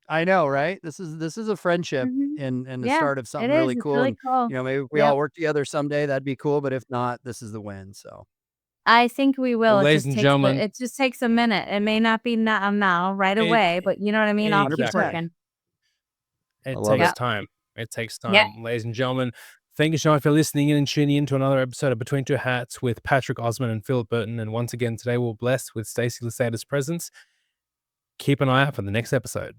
I know, right? This is a friendship and the start of something really It's cool. really And cool. maybe if we all work together someday, that'd be cool. But if not, this is the win. So I think we will. Well, It ladies just and takes gentlemen, it just takes a minute. It may not be now right away, but you know what I mean? I'll keep Exactly. working. It love takes it. time. It takes Yeah. time. Ladies and gentlemen, thank you so much for listening in and tuning in to another episode of Between Two Hats with Patrick Osman and Philip Burton. And once again, today we're blessed with Stacy Lusader's presence. Keep an eye out for the next episode.